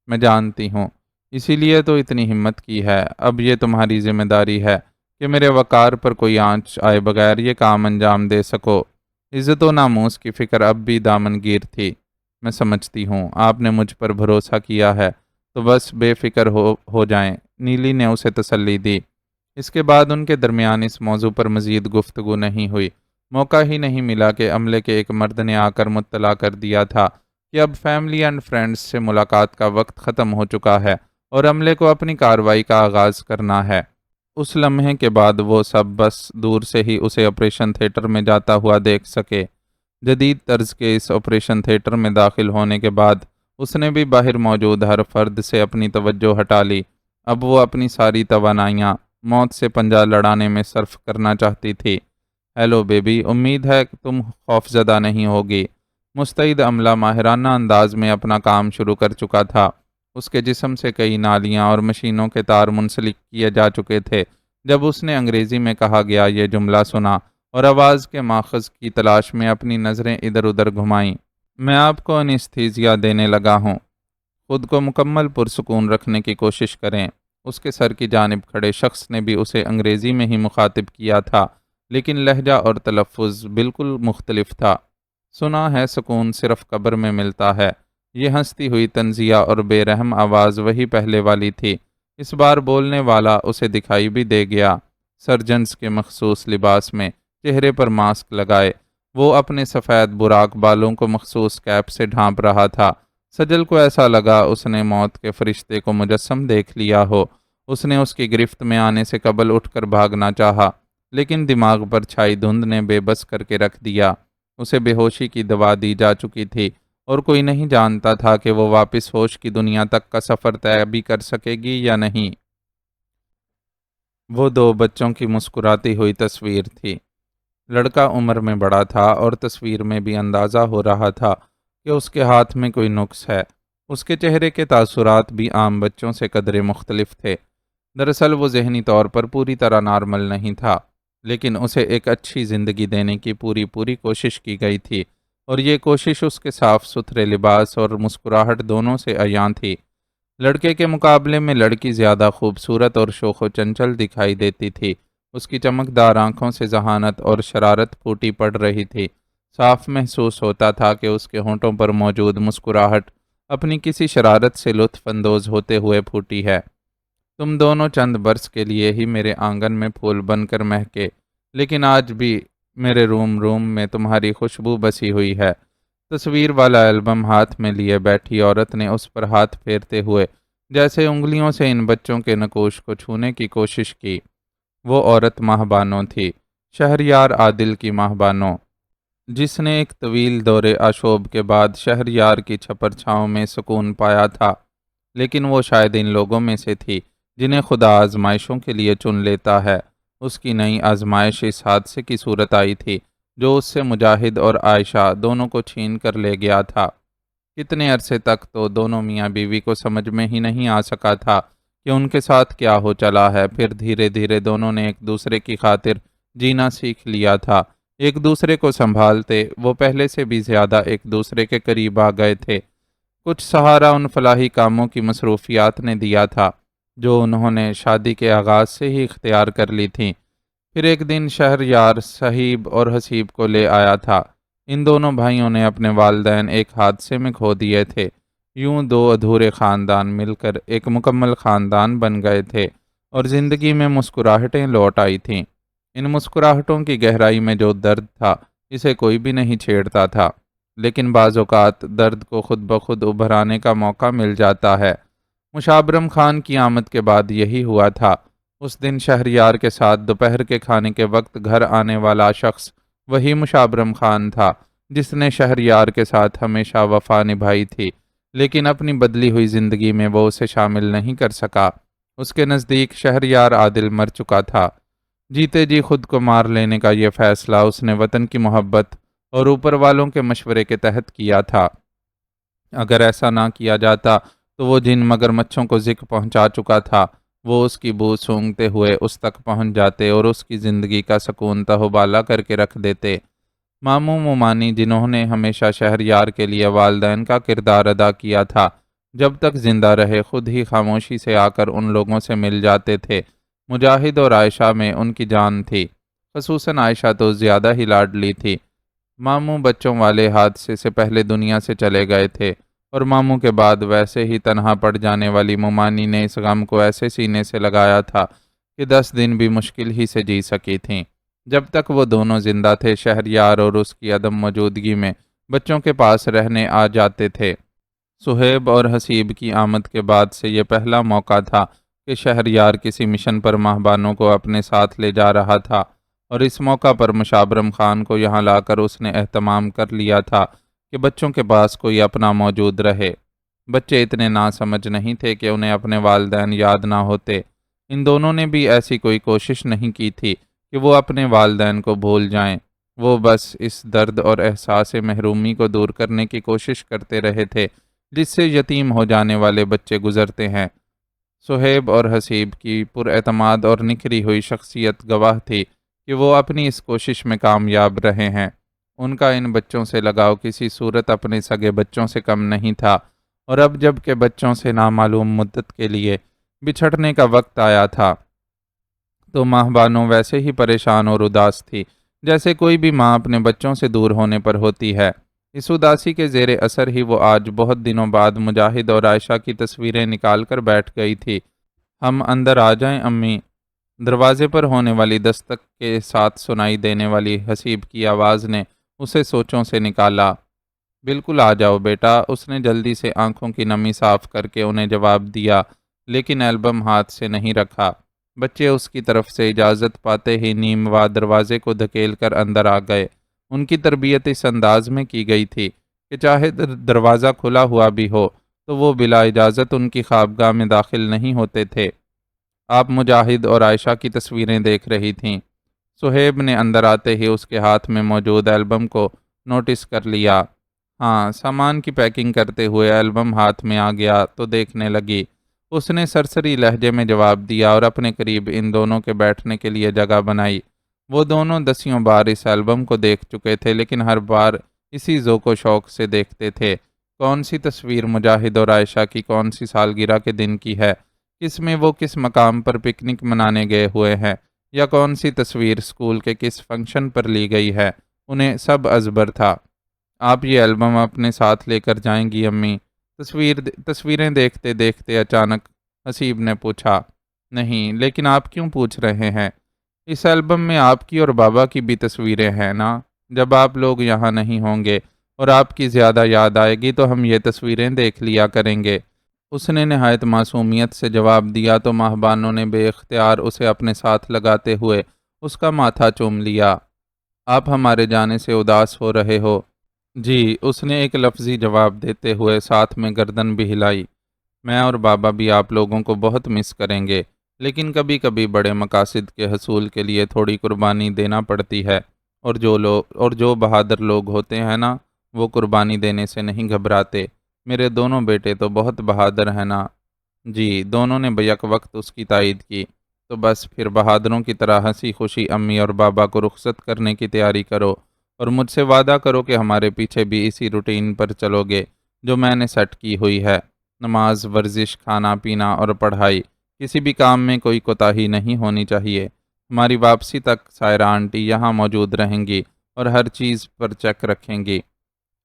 میں جانتی ہوں، اسی لیے تو اتنی ہمت کی ہے۔ اب یہ تمہاری ذمہ داری ہے۔ کہ میرے وقار پر کوئی آنچ آئے بغیر یہ کام انجام دے سکو۔ عزت و ناموس کی فکر اب بھی دامنگیر تھی۔ میں سمجھتی ہوں آپ نے مجھ پر بھروسہ کیا ہے تو بس بے فکر ہو جائیں، نیلی نے اسے تسلی دی۔ اس کے بعد ان کے درمیان اس موضوع پر مزید گفتگو نہیں ہوئی۔ موقع ہی نہیں ملا کہ عملے کے ایک مرد نے آ کر مطلع کر دیا تھا کہ اب فیملی اینڈ فرینڈز سے ملاقات کا وقت ختم ہو چکا ہے اور عملے کو اپنی کارروائی کا آغاز کرنا ہے۔ اس لمحے کے بعد وہ سب بس دور سے ہی اسے آپریشن تھیٹر میں جاتا ہوا دیکھ سکے۔ جدید طرز کے اس آپریشن تھیٹر میں داخل ہونے کے بعد اس نے بھی باہر موجود ہر فرد سے اپنی توجہ ہٹا لی۔ اب وہ اپنی ساری توانائیاں موت سے پنجہ لڑانے میں صرف کرنا چاہتی تھی۔ ہیلو بیبی، امید ہے کہ تم خوفزدہ نہیں ہوگی۔ مستعد عملہ ماہرانہ انداز میں اپنا کام شروع کر چکا تھا۔ اس کے جسم سے کئی نالیاں اور مشینوں کے تار منسلک کیے جا چکے تھے جب اس نے انگریزی میں کہا گیا یہ جملہ سنا اور آواز کے ماخذ کی تلاش میں اپنی نظریں ادھر ادھر گھمائیں۔ میں آپ کو انستھیزیا دینے لگا ہوں۔ خود کو مکمل پرسکون رکھنے کی کوشش کریں۔ اس کے سر کی جانب کھڑے شخص نے بھی اسے انگریزی میں ہی مخاطب کیا تھا، لیکن لہجہ اور تلفظ بالکل مختلف تھا۔ سنا ہے سکون صرف قبر میں ملتا ہے۔ یہ ہنستی ہوئی طنزیہ اور بے رحم آواز وہی پہلے والی تھی۔ اس بار بولنے والا اسے دکھائی بھی دے گیا۔ سرجنز کے مخصوص لباس میں، چہرے پر ماسک لگائے، وہ اپنے سفید براق بالوں کو مخصوص کیپ سے ڈھانپ رہا تھا۔ سجل کو ایسا لگا اس نے موت کے فرشتے کو مجسم دیکھ لیا ہو۔ اس نے اس کی گرفت میں آنے سے قبل اٹھ کر بھاگنا چاہا، لیکن دماغ پر چھائی دھند نے بے بس کر کے رکھ دیا۔ اسے بے ہوشی کی دوا دی جا چکی تھی اور کوئی نہیں جانتا تھا کہ وہ واپس ہوش کی دنیا تک کا سفر طے بھی کر سکے گی یا نہیں۔ وہ دو بچوں کی مسکراتی ہوئی تصویر تھی۔ لڑکا عمر میں بڑا تھا اور تصویر میں بھی اندازہ ہو رہا تھا کہ اس کے ہاتھ میں کوئی نقص ہے۔ اس کے چہرے کے تاثرات بھی عام بچوں سے قدرے مختلف تھے۔ دراصل وہ ذہنی طور پر پوری طرح نارمل نہیں تھا، لیکن اسے ایک اچھی زندگی دینے کی پوری کوشش کی گئی تھی، اور یہ کوشش اس کے صاف ستھرے لباس اور مسکراہٹ دونوں سے عیاں تھی۔ لڑکے کے مقابلے میں لڑکی زیادہ خوبصورت اور شوخ و چنچل دکھائی دیتی تھی۔ اس کی چمکدار آنکھوں سے ذہانت اور شرارت پھوٹی پڑ رہی تھی۔ صاف محسوس ہوتا تھا کہ اس کے ہونٹوں پر موجود مسکراہٹ اپنی کسی شرارت سے لطف اندوز ہوتے ہوئے پھوٹی ہے۔ تم دونوں چند برس کے لیے ہی میرے آنگن میں پھول بن کر مہکے، لیکن آج بھی میرے روم میں تمہاری خوشبو بسی ہوئی ہے۔ تصویر والا البم ہاتھ میں لیے بیٹھی عورت نے اس پر ہاتھ پھیرتے ہوئے جیسے انگلیوں سے ان بچوں کے نقوش کو چھونے کی کوشش کی۔ وہ عورت ماہ بانو تھی، شہریار عادل کی ماہ بانو، جس نے ایک طویل دور آشوب کے بعد شہریار کی چھپر چھاؤں میں سکون پایا تھا۔ لیکن وہ شاید ان لوگوں میں سے تھی جنہیں خدا آزمائشوں کے لیے چن لیتا ہے۔ اس کی نئی آزمائش اس حادثے کی صورت آئی تھی جو اس سے مجاہد اور عائشہ دونوں کو چھین کر لے گیا تھا۔ کتنے عرصے تک تو دونوں میاں بیوی کو سمجھ میں ہی نہیں آ سکا تھا کہ ان کے ساتھ کیا ہو چلا ہے۔ پھر دھیرے دھیرے دونوں نے ایک دوسرے کی خاطر جینا سیکھ لیا تھا۔ ایک دوسرے کو سنبھالتے وہ پہلے سے بھی زیادہ ایک دوسرے کے قریب آ گئے تھے۔ کچھ سہارا ان فلاحی کاموں کی مصروفیات نے دیا تھا جو انہوں نے شادی کے آغاز سے ہی اختیار کر لی تھیں۔ پھر ایک دن شہریار صہیب اور حسیب کو لے آیا تھا۔ ان دونوں بھائیوں نے اپنے والدین ایک حادثے میں کھو دیے تھے۔ یوں دو ادھورے خاندان مل کر ایک مکمل خاندان بن گئے تھے اور زندگی میں مسکراہٹیں لوٹ آئی تھیں۔ ان مسکراہٹوں کی گہرائی میں جو درد تھا اسے کوئی بھی نہیں چھیڑتا تھا، لیکن بعض اوقات درد کو خود بخود ابھر آنے کا موقع مل جاتا ہے۔ مشابرم خان کی آمد کے بعد یہی ہوا تھا۔ اس دن شہریار کے ساتھ دوپہر کے کھانے کے وقت گھر آنے والا شخص وہی مشابرم خان تھا جس نے شہریار کے ساتھ ہمیشہ وفا نبھائی تھی، لیکن اپنی بدلی ہوئی زندگی میں وہ اسے شامل نہیں کر سکا۔ اس کے نزدیک شہریار عادل مر چکا تھا۔ جیتے جی خود کو مار لینے کا یہ فیصلہ اس نے وطن کی محبت اور اوپر والوں کے مشورے کے تحت کیا تھا۔ اگر ایسا نہ کیا جاتا تو وہ جن مگر مچھوں کو ذکر پہنچا چکا تھا وہ اس کی بو سونگھتے ہوئے اس تک پہنچ جاتے اور اس کی زندگی کا سکون تہوبالا کر کے رکھ دیتے۔ ماموں ممانی جنہوں نے ہمیشہ شہریار کے لیے والدین کا کردار ادا کیا تھا، جب تک زندہ رہے خود ہی خاموشی سے آ کر ان لوگوں سے مل جاتے تھے مجاہد اور عائشہ میں ان کی جان تھی، خصوصاً عائشہ تو زیادہ ہی لاڈلی تھی۔ ماموں بچوں والے حادثے سے پہلے دنیا سے چلے گئے تھے، اور ماموں کے بعد ویسے ہی تنہا پڑ جانے والی ممانی نے اس غم کو ایسے سینے سے لگایا تھا کہ 10 دن بھی مشکل ہی سے جی سکی تھیں۔ جب تک وہ دونوں زندہ تھے، شہریار اور اس کی عدم موجودگی میں بچوں کے پاس رہنے آ جاتے تھے۔ صہیب اور حسیب کی آمد کے بعد سے یہ پہلا موقع تھا کہ شہریار کسی مشن پر ماہبانوں کو اپنے ساتھ لے جا رہا تھا، اور اس موقع پر مشابرم خان کو یہاں لا کر اس نے اہتمام کر لیا تھا کہ بچوں کے پاس کوئی اپنا موجود رہے۔ بچے اتنے ناسمجھ نہیں تھے کہ انہیں اپنے والدین یاد نہ ہوتے۔ ان دونوں نے بھی ایسی کوئی کوشش نہیں کی تھی کہ وہ اپنے والدین کو بھول جائیں۔ وہ بس اس درد اور احساس محرومی کو دور کرنے کی کوشش کرتے رہے تھے جس سے یتیم ہو جانے والے بچے گزرتے ہیں۔ صہیب اور حسیب کی پراعتماد اور نکھری ہوئی شخصیت گواہ تھی کہ وہ اپنی اس کوشش میں کامیاب رہے ہیں۔ ان کا ان بچوں سے لگاؤ کسی صورت اپنے سگے بچوں سے کم نہیں تھا، اور اب جب کہ بچوں سے نامعلوم مدت کے لیے بچھڑنے کا وقت آیا تھا تو ماں بانو ویسے ہی پریشان اور اداس تھی جیسے کوئی بھی ماں اپنے بچوں سے دور ہونے پر ہوتی ہے۔ اس اداسی کے زیر اثر ہی وہ آج بہت دنوں بعد مجاہد اور عائشہ کی تصویریں نکال کر بیٹھ گئی تھی۔ ہم اندر آ جائیں امی؟ دروازے پر ہونے والی دستک کے ساتھ سنائی دینے والی حسیب کی آواز نے اسے سوچوں سے نکالا۔ بالکل آ جاؤ بیٹا، اس نے جلدی سے آنکھوں کی نمی صاف کر کے انہیں جواب دیا، لیکن ایلبم ہاتھ سے نہیں رکھا۔ بچے اس کی طرف سے اجازت پاتے ہی نیم وا دروازے کو دھکیل کر اندر آ گئے۔ ان کی تربیت اس انداز میں کی گئی تھی کہ چاہے دروازہ کھلا ہوا بھی ہو تو وہ بلا اجازت ان کی خوابگاہ میں داخل نہیں ہوتے تھے۔ آپ مجاہد اور عائشہ کی تصویریں دیکھ رہی تھیں۔ صہیب نے اندر آتے ہی اس کے ہاتھ میں موجود ایلبم کو نوٹس کر لیا۔ ہاں، سامان کی پیکنگ کرتے ہوئے ایلبم ہاتھ میں آ گیا تو دیکھنے لگی۔ اس نے سرسری لہجے میں جواب دیا اور اپنے قریب ان دونوں کے بیٹھنے کے لیے جگہ بنائی۔ وہ دونوں دسیوں بار اس ایلبم کو دیکھ چکے تھے، لیکن ہر بار اسی ذوق و شوق سے دیکھتے تھے۔ کون سی تصویر مجاہد اور عائشہ کی کون سی سالگرہ کے دن کی ہے، کس میں وہ کس مقام پر پکنک منانے گئے ہوئے ہیں، یا کون سی تصویر اسکول کے کس فنکشن پر لی گئی ہے، انہیں سب ازبر تھا۔ آپ یہ البم اپنے ساتھ لے کر جائیں گی امی؟ تصویریں دیکھتے دیکھتے اچانک حسیب نے پوچھا۔ نہیں، لیکن آپ کیوں پوچھ رہے ہیں؟ اس البم میں آپ کی اور بابا کی بھی تصویریں ہیں نا؟ جب آپ لوگ یہاں نہیں ہوں گے اور آپ کی زیادہ یاد آئے گی تو ہم یہ تصویریں دیکھ لیا کریں گے۔ اس نے نہایت معصومیت سے جواب دیا تو ماہبانوں نے بے اختیار اسے اپنے ساتھ لگاتے ہوئے اس کا ماتھا چوم لیا۔ آپ ہمارے جانے سے اداس ہو رہے ہو؟ جی، اس نے ایک لفظی جواب دیتے ہوئے ساتھ میں گردن بھی ہلائی۔ میں اور بابا بھی آپ لوگوں کو بہت مس کریں گے، لیکن کبھی کبھی بڑے مقاصد کے حصول کے لیے تھوڑی قربانی دینا پڑتی ہے، اور جو بہادر لوگ ہوتے ہیں نا، وہ قربانی دینے سے نہیں گھبراتے۔ میرے دونوں بیٹے تو بہت بہادر ہیں نا؟ جی، دونوں نے بیک وقت اس کی تائید کی۔ تو بس پھر بہادروں کی طرح ہنسی خوشی امی اور بابا کو رخصت کرنے کی تیاری کرو، اور مجھ سے وعدہ کرو کہ ہمارے پیچھے بھی اسی روٹین پر چلو گے جو میں نے سیٹ کی ہوئی ہے۔ نماز، ورزش، کھانا پینا اور پڑھائی، کسی بھی کام میں کوئی کوتاہی نہیں ہونی چاہیے۔ ہماری واپسی تک سائرہ آنٹی یہاں موجود رہیں گی اور ہر چیز پر چیک رکھیں گی۔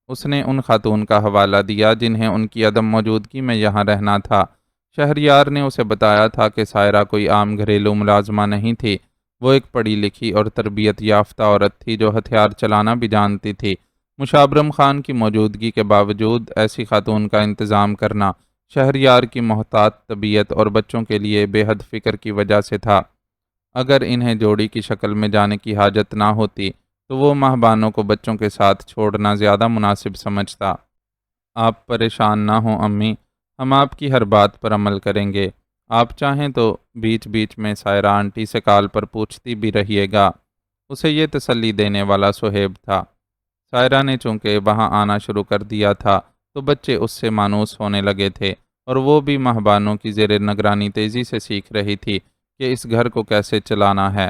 اس نے ان خاتون کا حوالہ دیا جنہیں ان کی عدم موجودگی میں یہاں رہنا تھا۔ شہریار نے اسے بتایا تھا کہ سائرہ کوئی عام گھریلو ملازمہ نہیں تھی، وہ ایک پڑھی لکھی اور تربیت یافتہ عورت تھی جو ہتھیار چلانا بھی جانتی تھی۔ مشابرم خان کی موجودگی کے باوجود ایسی خاتون کا انتظام کرنا شہریار کی محتاط طبیعت اور بچوں کے لیے بے حد فکر کی وجہ سے تھا۔ اگر انہیں جوڑی کی شکل میں جانے کی حاجت نہ ہوتی تو وہ ماہبانوں کو بچوں کے ساتھ چھوڑنا زیادہ مناسب سمجھتا۔ آپ پریشان نہ ہوں امی، ہم آپ کی ہر بات پر عمل کریں گے۔ آپ چاہیں تو بیچ بیچ میں سائرہ آنٹی سے کال پر پوچھتی بھی رہیے گا۔ اسے یہ تسلی دینے والا صہیب تھا۔ سائرہ نے چونکہ وہاں آنا شروع کر دیا تھا تو بچے اس سے مانوس ہونے لگے تھے، اور وہ بھی ماہبانوں کی زیر نگرانی تیزی سے سیکھ رہی تھی کہ اس گھر کو کیسے چلانا ہے۔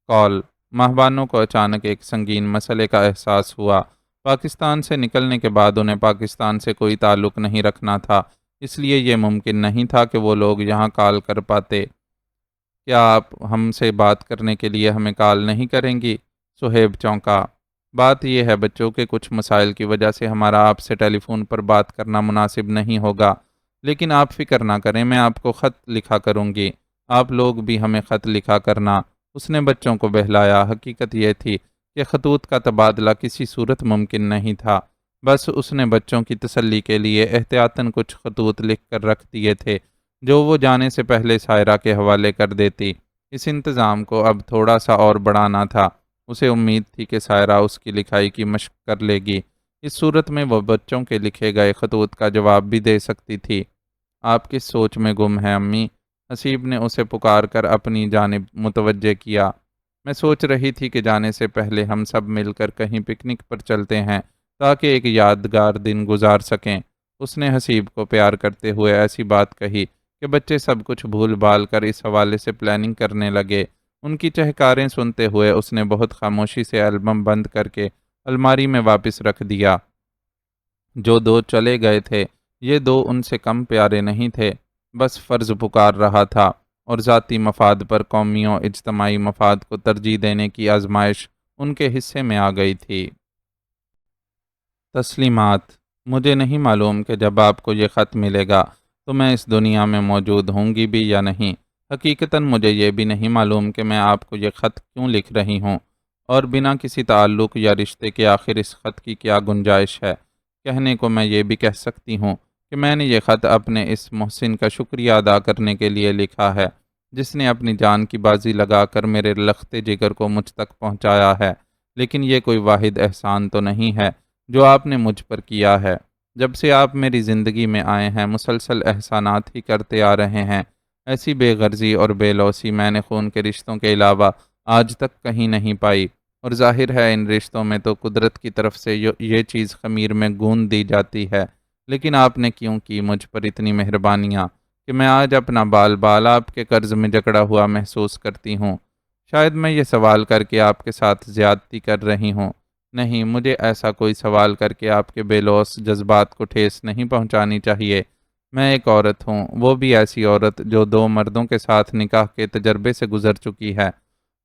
کال۔ ماہبانوں کو اچانک ایک سنگین مسئلے کا احساس ہوا۔ پاکستان سے نکلنے کے بعد انہیں پاکستان سے کوئی تعلق نہیں رکھنا تھا، اس لیے یہ ممکن نہیں تھا کہ وہ لوگ یہاں کال کر پاتے۔ کیا آپ ہم سے بات کرنے کے لیے ہمیں کال نہیں کریں گی؟ صہیب چونکا۔ بات یہ ہے بچوں کے کچھ مسائل کی وجہ سے ہمارا آپ سے ٹیلی فون پر بات کرنا مناسب نہیں ہوگا، لیکن آپ فکر نہ کریں، میں آپ کو خط لکھا کروں گی، آپ لوگ بھی ہمیں خط لکھا کرنا۔ اس نے بچوں کو بہلایا۔ حقیقت یہ تھی کہ خطوط کا تبادلہ کسی صورت ممکن نہیں تھا، بس اس نے بچوں کی تسلی کے لیے احتیاطاً کچھ خطوط لکھ کر رکھ دیے تھے جو وہ جانے سے پہلے سائرہ کے حوالے کر دیتی۔ اس انتظام کو اب تھوڑا سا اور بڑھانا تھا۔ اسے امید تھی کہ سائرہ اس کی لکھائی کی مشق کر لے گی، اس صورت میں وہ بچوں کے لکھے گئے خطوط کا جواب بھی دے سکتی تھی۔ آپ کس سوچ میں گم ہیں امی؟ حسیب نے اسے پکار کر اپنی جانب متوجہ کیا۔ میں سوچ رہی تھی کہ جانے سے پہلے ہم سب مل کر کہیں پکنک پر چلتے ہیں تاکہ ایک یادگار دن گزار سکیں۔ اس نے حسیب کو پیار کرتے ہوئے ایسی بات کہی کہ بچے سب کچھ بھول بھال کر اس حوالے سے پلاننگ کرنے لگے۔ ان کی چہکاریں سنتے ہوئے اس نے بہت خاموشی سے البم بند کر کے الماری میں واپس رکھ دیا۔ جو دو چلے گئے تھے یہ دو ان سے کم پیارے نہیں تھے، بس فرض پکار رہا تھا اور ذاتی مفاد پر قومی و اجتماعی مفاد کو ترجیح دینے کی آزمائش ان کے حصے میں آ گئی تھی۔ تسلیمات۔ مجھے نہیں معلوم کہ جب آپ کو یہ خط ملے گا تو میں اس دنیا میں موجود ہوں گی بھی یا نہیں۔ حقیقتاً مجھے یہ بھی نہیں معلوم کہ میں آپ کو یہ خط کیوں لکھ رہی ہوں، اور بنا کسی تعلق یا رشتے کے آخر اس خط کی کیا گنجائش ہے۔ کہنے کو میں یہ بھی کہہ سکتی ہوں کہ میں نے یہ خط اپنے اس محسن کا شکریہ ادا کرنے کے لیے لکھا ہے جس نے اپنی جان کی بازی لگا کر میرے لخت جگر کو مجھ تک پہنچایا ہے، لیکن یہ کوئی واحد احسان تو نہیں ہے جو آپ نے مجھ پر کیا ہے۔ جب سے آپ میری زندگی میں آئے ہیں مسلسل احسانات ہی کرتے آ رہے ہیں۔ ایسی بے غرضی اور بے لوثی میں نے خون کے رشتوں کے علاوہ آج تک کہیں نہیں پائی، اور ظاہر ہے ان رشتوں میں تو قدرت کی طرف سے یہ چیز خمیر میں گون دی جاتی ہے، لیکن آپ نے کیوں کی مجھ پر اتنی مہربانیاں کہ میں آج اپنا بال بال آپ کے قرض میں جکڑا ہوا محسوس کرتی ہوں۔ شاید میں یہ سوال کر کے آپ کے ساتھ زیادتی کر رہی ہوں۔ نہیں، مجھے ایسا کوئی سوال کر کے آپ کے بے لوث جذبات کو ٹھیس نہیں پہنچانی چاہیے۔ میں ایک عورت ہوں، وہ بھی ایسی عورت جو دو مردوں کے ساتھ نکاح کے تجربے سے گزر چکی ہے۔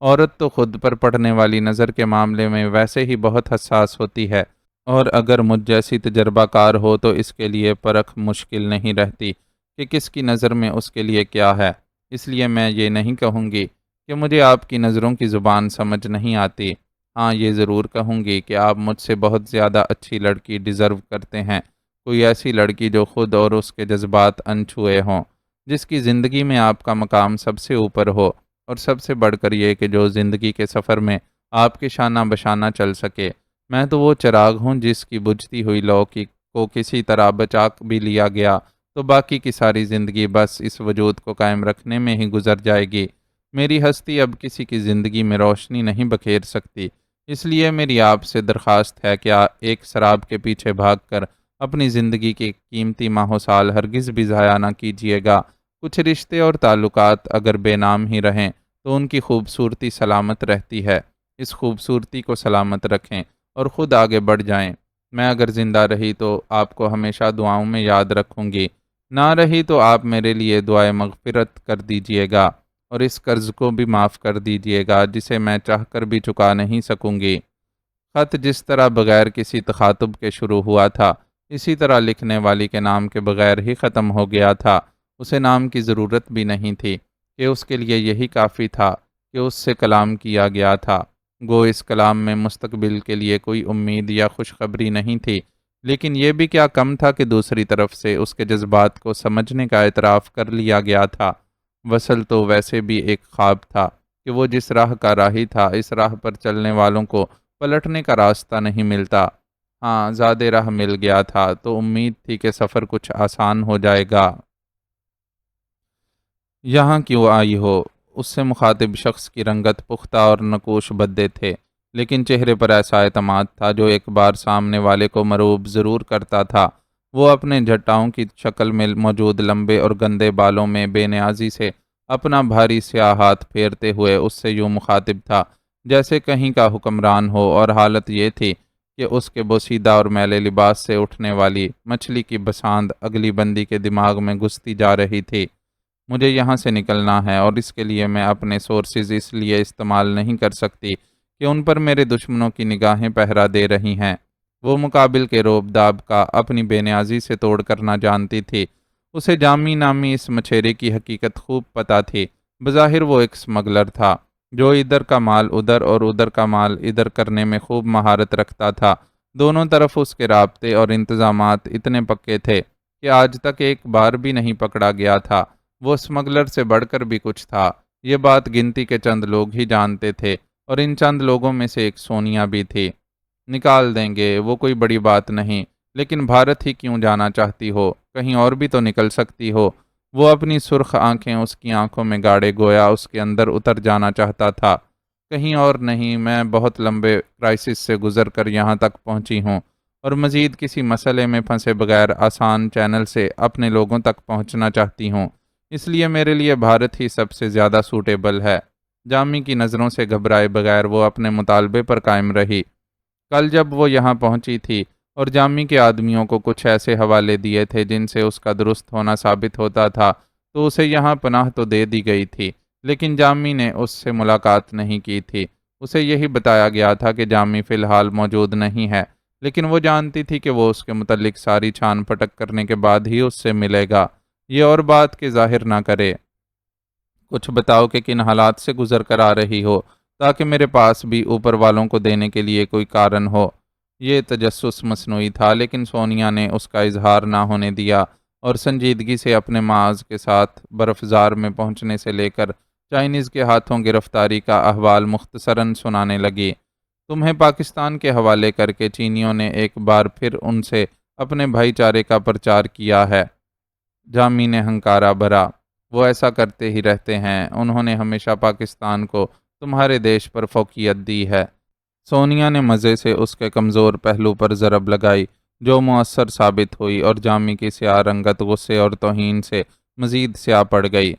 عورت تو خود پر پڑنے والی نظر کے معاملے میں ویسے ہی بہت حساس ہوتی ہے، اور اگر مجھ جیسی تجربہ کار ہو تو اس کے لیے پرکھ مشکل نہیں رہتی کہ کس کی نظر میں اس کے لیے کیا ہے۔ اس لیے میں یہ نہیں کہوں گی کہ مجھے آپ کی نظروں کی زبان سمجھ نہیں آتی۔ ہاں، یہ ضرور کہوں گی کہ آپ مجھ سے بہت زیادہ اچھی لڑکی ڈیزرو کرتے ہیں، کوئی ایسی لڑکی جو خود اور اس کے جذبات انچھوئے ہوں، جس کی زندگی میں آپ کا مقام سب سے اوپر ہو، اور سب سے بڑھ کر یہ کہ جو زندگی کے سفر میں آپ کے شانہ بشانہ چل سکے۔ میں تو وہ چراغ ہوں جس کی بجھتی ہوئی لو کو کسی طرح بچا بھی لیا گیا تو باقی کی ساری زندگی بس اس وجود کو قائم رکھنے میں ہی گزر جائے گی۔ میری ہستی اب کسی کی زندگی میں روشنی نہیں بکھیر سکتی، اس لیے میری آپ سے درخواست ہے کہ ایک شراب کے پیچھے بھاگ کر اپنی زندگی کے قیمتی ماہ و سال ہرگز بھی ضائع نہ کیجیے گا۔ کچھ رشتے اور تعلقات اگر بے نام ہی رہیں تو ان کی خوبصورتی سلامت رہتی ہے۔ اس خوبصورتی کو سلامت رکھیں اور خود آگے بڑھ جائیں۔ میں اگر زندہ رہی تو آپ کو ہمیشہ دعاؤں میں یاد رکھوں گی، نہ رہی تو آپ میرے لیے دعائے مغفرت کر دیجیے گا، اور اس قرض کو بھی معاف کر دیجیے گا جسے میں چاہ کر بھی چکا نہیں سکوں گی۔ خط جس طرح بغیر کسی تخاطب کے شروع ہوا تھا، اسی طرح لکھنے والی کے نام کے بغیر ہی ختم ہو گیا تھا۔ اسے نام کی ضرورت بھی نہیں تھی کہ اس کے لیے یہی کافی تھا کہ اس سے کلام کیا گیا تھا۔ گو اس کلام میں مستقبل کے لیے کوئی امید یا خوشخبری نہیں تھی، لیکن یہ بھی کیا کم تھا کہ دوسری طرف سے اس کے جذبات کو سمجھنے کا اعتراف کر لیا گیا تھا۔ وصل تو ویسے بھی ایک خواب تھا کہ وہ جس راہ کا راہی تھا، اس راہ پر چلنے والوں کو پلٹنے کا راستہ نہیں ملتا۔ ہاں، زیادہ راہ مل گیا تھا تو امید تھی کہ سفر کچھ آسان ہو جائے گا۔ یہاں کیوں آئی ہو؟ اس سے مخاطب شخص کی رنگت پختہ اور نقوش بدے تھے، لیکن چہرے پر ایسا اعتماد تھا جو ایک بار سامنے والے کو مروب ضرور کرتا تھا۔ وہ اپنے جٹاؤں کی شکل میں موجود لمبے اور گندے بالوں میں بے نیازی سے اپنا بھاری سیاہ ہاتھ پھیرتے ہوئے اس سے یوں مخاطب تھا جیسے کہیں کا حکمران ہو، اور حالت یہ تھی کہ اس کے بوسیدہ اور میلے لباس سے اٹھنے والی مچھلی کی بساند اگلی بندی کے دماغ میں گھستی جا رہی تھی۔ مجھے یہاں سے نکلنا ہے، اور اس کے لیے میں اپنے سورسز اس لیے استعمال نہیں کر سکتی کہ ان پر میرے دشمنوں کی نگاہیں پہرا دے رہی ہیں۔ وہ مقابل کے روب داب کا اپنی بے نیازی سے توڑ کرنا جانتی تھی۔ اسے جامی نامی اس مچھیرے کی حقیقت خوب پتہ تھی۔ بظاہر وہ ایک اسمگلر تھا جو ادھر کا مال ادھر اور ادھر کا مال ادھر کرنے میں خوب مہارت رکھتا تھا۔ دونوں طرف اس کے رابطے اور انتظامات اتنے پکے تھے کہ آج تک ایک بار بھی نہیں پکڑا گیا تھا۔ وہ اسمگلر سے بڑھ کر بھی کچھ تھا، یہ بات گنتی کے چند لوگ ہی جانتے تھے، اور ان چند لوگوں میں سے ایک سونیا بھی تھی۔ نکال دیں گے، وہ کوئی بڑی بات نہیں، لیکن بھارت ہی کیوں جانا چاہتی ہو؟ کہیں اور بھی تو نکل سکتی ہو۔ وہ اپنی سرخ آنکھیں اس کی آنکھوں میں گاڑے گویا اس کے اندر اتر جانا چاہتا تھا۔ کہیں اور نہیں، میں بہت لمبے کرائسس سے گزر کر یہاں تک پہنچی ہوں، اور مزید کسی مسئلے میں پھنسے بغیر آسان چینل سے اپنے لوگوں تک پہنچنا چاہتی ہوں۔ اس لیے میرے لیے بھارت ہی سب سے زیادہ سوٹیبل ہے۔ جامی کی نظروں سے گھبرائے بغیر وہ اپنے مطالبے پر قائم رہی۔ کل جب وہ یہاں پہنچی تھی اور جامی کے آدمیوں کو کچھ ایسے حوالے دیے تھے جن سے اس کا درست ہونا ثابت ہوتا تھا، تو اسے یہاں پناہ تو دے دی گئی تھی، لیکن جامی نے اس سے ملاقات نہیں کی تھی۔ اسے یہی بتایا گیا تھا کہ جامی فی الحال موجود نہیں ہے، لیکن وہ جانتی تھی کہ وہ اس کے متعلق ساری چھان پھٹک کرنے کے بعد ہی اس سے ملے گا۔ یہ اور بات کہ ظاہر نہ کرے۔ کچھ بتاؤ کہ کن حالات سے گزر کر آ رہی ہو، تاکہ میرے پاس بھی اوپر والوں کو دینے کے لیے کوئی کارن ہو۔ یہ تجسس مصنوعی تھا، لیکن سونیا نے اس کا اظہار نہ ہونے دیا، اور سنجیدگی سے اپنے معاذ کے ساتھ برفزار میں پہنچنے سے لے کر چائنیز کے ہاتھوں گرفتاری کا احوال مختصراً سنانے لگی۔ تمہیں پاکستان کے حوالے کر کے چینیوں نے ایک بار پھر ان سے اپنے بھائی چارے کا پرچار کیا ہے۔ جامی نے ہنکارا بھرا۔ وہ ایسا کرتے ہی رہتے ہیں، انہوں نے ہمیشہ پاکستان کو تمہارے دیش پر فوقیت دی ہے۔ سونیا نے مزے سے اس کے کمزور پہلو پر ضرب لگائی، جو مؤثر ثابت ہوئی، اور جامی کی سیاہ رنگت غصے اور توہین سے مزید سیاہ پڑ گئی۔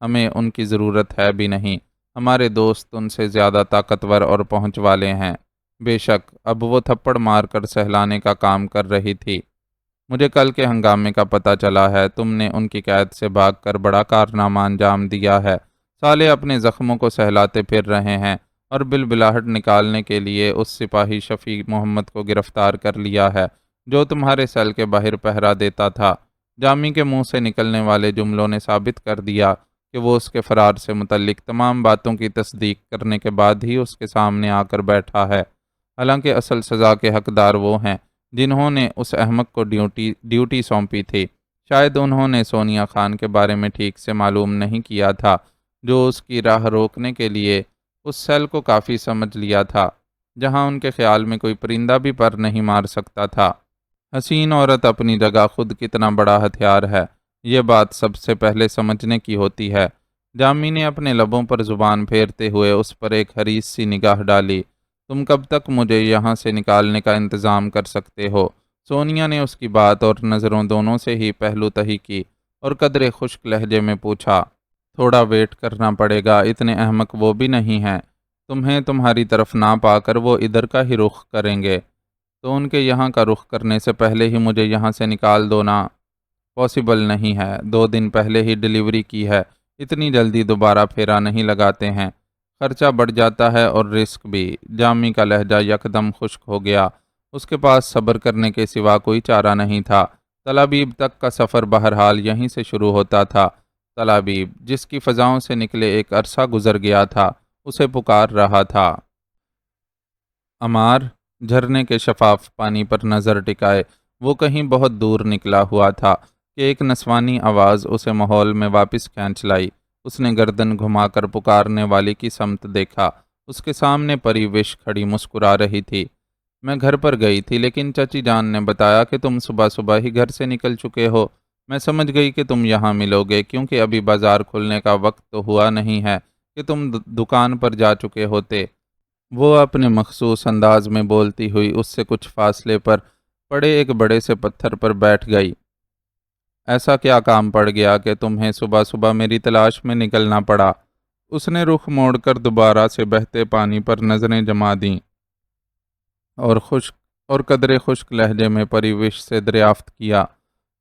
ہمیں ان کی ضرورت ہے بھی نہیں، ہمارے دوست ان سے زیادہ طاقتور اور پہنچ والے ہیں۔ بے شک، اب وہ تھپڑ مار کر سہلانے کا کام کر رہی تھی۔ مجھے کل کے ہنگامے کا پتہ چلا ہے، تم نے ان کی قید سے بھاگ کر بڑا کارنامہ انجام دیا ہے۔ سالے اپنے زخموں کو سہلاتے پھر رہے ہیں، اور بالبلاہٹ نکالنے کے لیے اس سپاہی شفیع محمد کو گرفتار کر لیا ہے جو تمہارے سیل کے باہر پہرا دیتا تھا۔ جامی کے منہ سے نکلنے والے جملوں نے ثابت کر دیا کہ وہ اس کے فرار سے متعلق تمام باتوں کی تصدیق کرنے کے بعد ہی اس کے سامنے آ کر بیٹھا ہے۔ حالانکہ اصل سزا کے حقدار وہ ہیں جنہوں نے اس احمق کو ڈیوٹی سونپی تھی۔ شاید انہوں نے سونیا خان کے بارے میں ٹھیک سے معلوم نہیں کیا تھا، جو اس کی راہ روکنے کے لیے اس سیل کو کافی سمجھ لیا تھا، جہاں ان کے خیال میں کوئی پرندہ بھی پر نہیں مار سکتا تھا۔ حسین عورت اپنی جگہ خود کتنا بڑا ہتھیار ہے، یہ بات سب سے پہلے سمجھنے کی ہوتی ہے۔ جامی نے اپنے لبوں پر زبان پھیرتے ہوئے اس پر ایک حریص سی نگاہ ڈالی۔ تم کب تک مجھے یہاں سے نکالنے کا انتظام کر سکتے ہو؟ سونیا نے اس کی بات اور نظروں دونوں سے ہی پہلو تہی کی، اور قدرے خشک لہجے میں پوچھا۔ تھوڑا ویٹ کرنا پڑے گا، اتنے احمق وہ بھی نہیں ہیں۔ تمہیں تمہاری طرف نہ پا کر وہ ادھر کا ہی رخ کریں گے، تو ان کے یہاں کا رخ کرنے سے پہلے ہی مجھے یہاں سے نکال دو نا۔ پاسبل نہیں ہے، 2 دن پہلے ہی ڈیلیوری کی ہے، اتنی جلدی دوبارہ پھیرا نہیں لگاتے ہیں، خرچہ بڑھ جاتا ہے اور رسک بھی۔ جامی کا لہجہ یکدم خشک ہو گیا، اس کے پاس صبر کرنے کے سوا کوئی چارہ نہیں تھا۔ تل ابیب تک کا سفر بہرحال یہیں سے شروع ہوتا تھا۔ تل ابیب، جس کی فضاؤں سے نکلے ایک عرصہ گزر گیا تھا، اسے پکار رہا تھا۔ عمار جھرنے کے شفاف پانی پر نظر ٹکائے وہ کہیں بہت دور نکلا ہوا تھا کہ ایک نسوانی آواز اسے ماحول میں واپس کھینچ لائی۔ اس نے گردن گھما کر پکارنے والی کی سمت دیکھا۔ اس کے سامنے پری وش کھڑی مسکرا رہی تھی۔ میں گھر پر گئی تھی، لیکن چچی جان نے بتایا کہ تم صبح صبح ہی گھر سے نکل چکے ہو۔ میں سمجھ گئی کہ تم یہاں ملو گے، کیونکہ ابھی بازار کھلنے کا وقت تو ہوا نہیں ہے کہ تم دکان پر جا چکے ہوتے۔ وہ اپنے مخصوص انداز میں بولتی ہوئی اس سے کچھ فاصلے پر پڑے ایک بڑے سے پتھر پر بیٹھ گئی۔ ایسا کیا کام پڑ گیا کہ تمہیں صبح صبح میری تلاش میں نکلنا پڑا؟ اس نے رخ موڑ کر دوبارہ سے بہتے پانی پر نظریں جما دیں، اور قدرے خشک لہجے میں پریوش سے دریافت کیا۔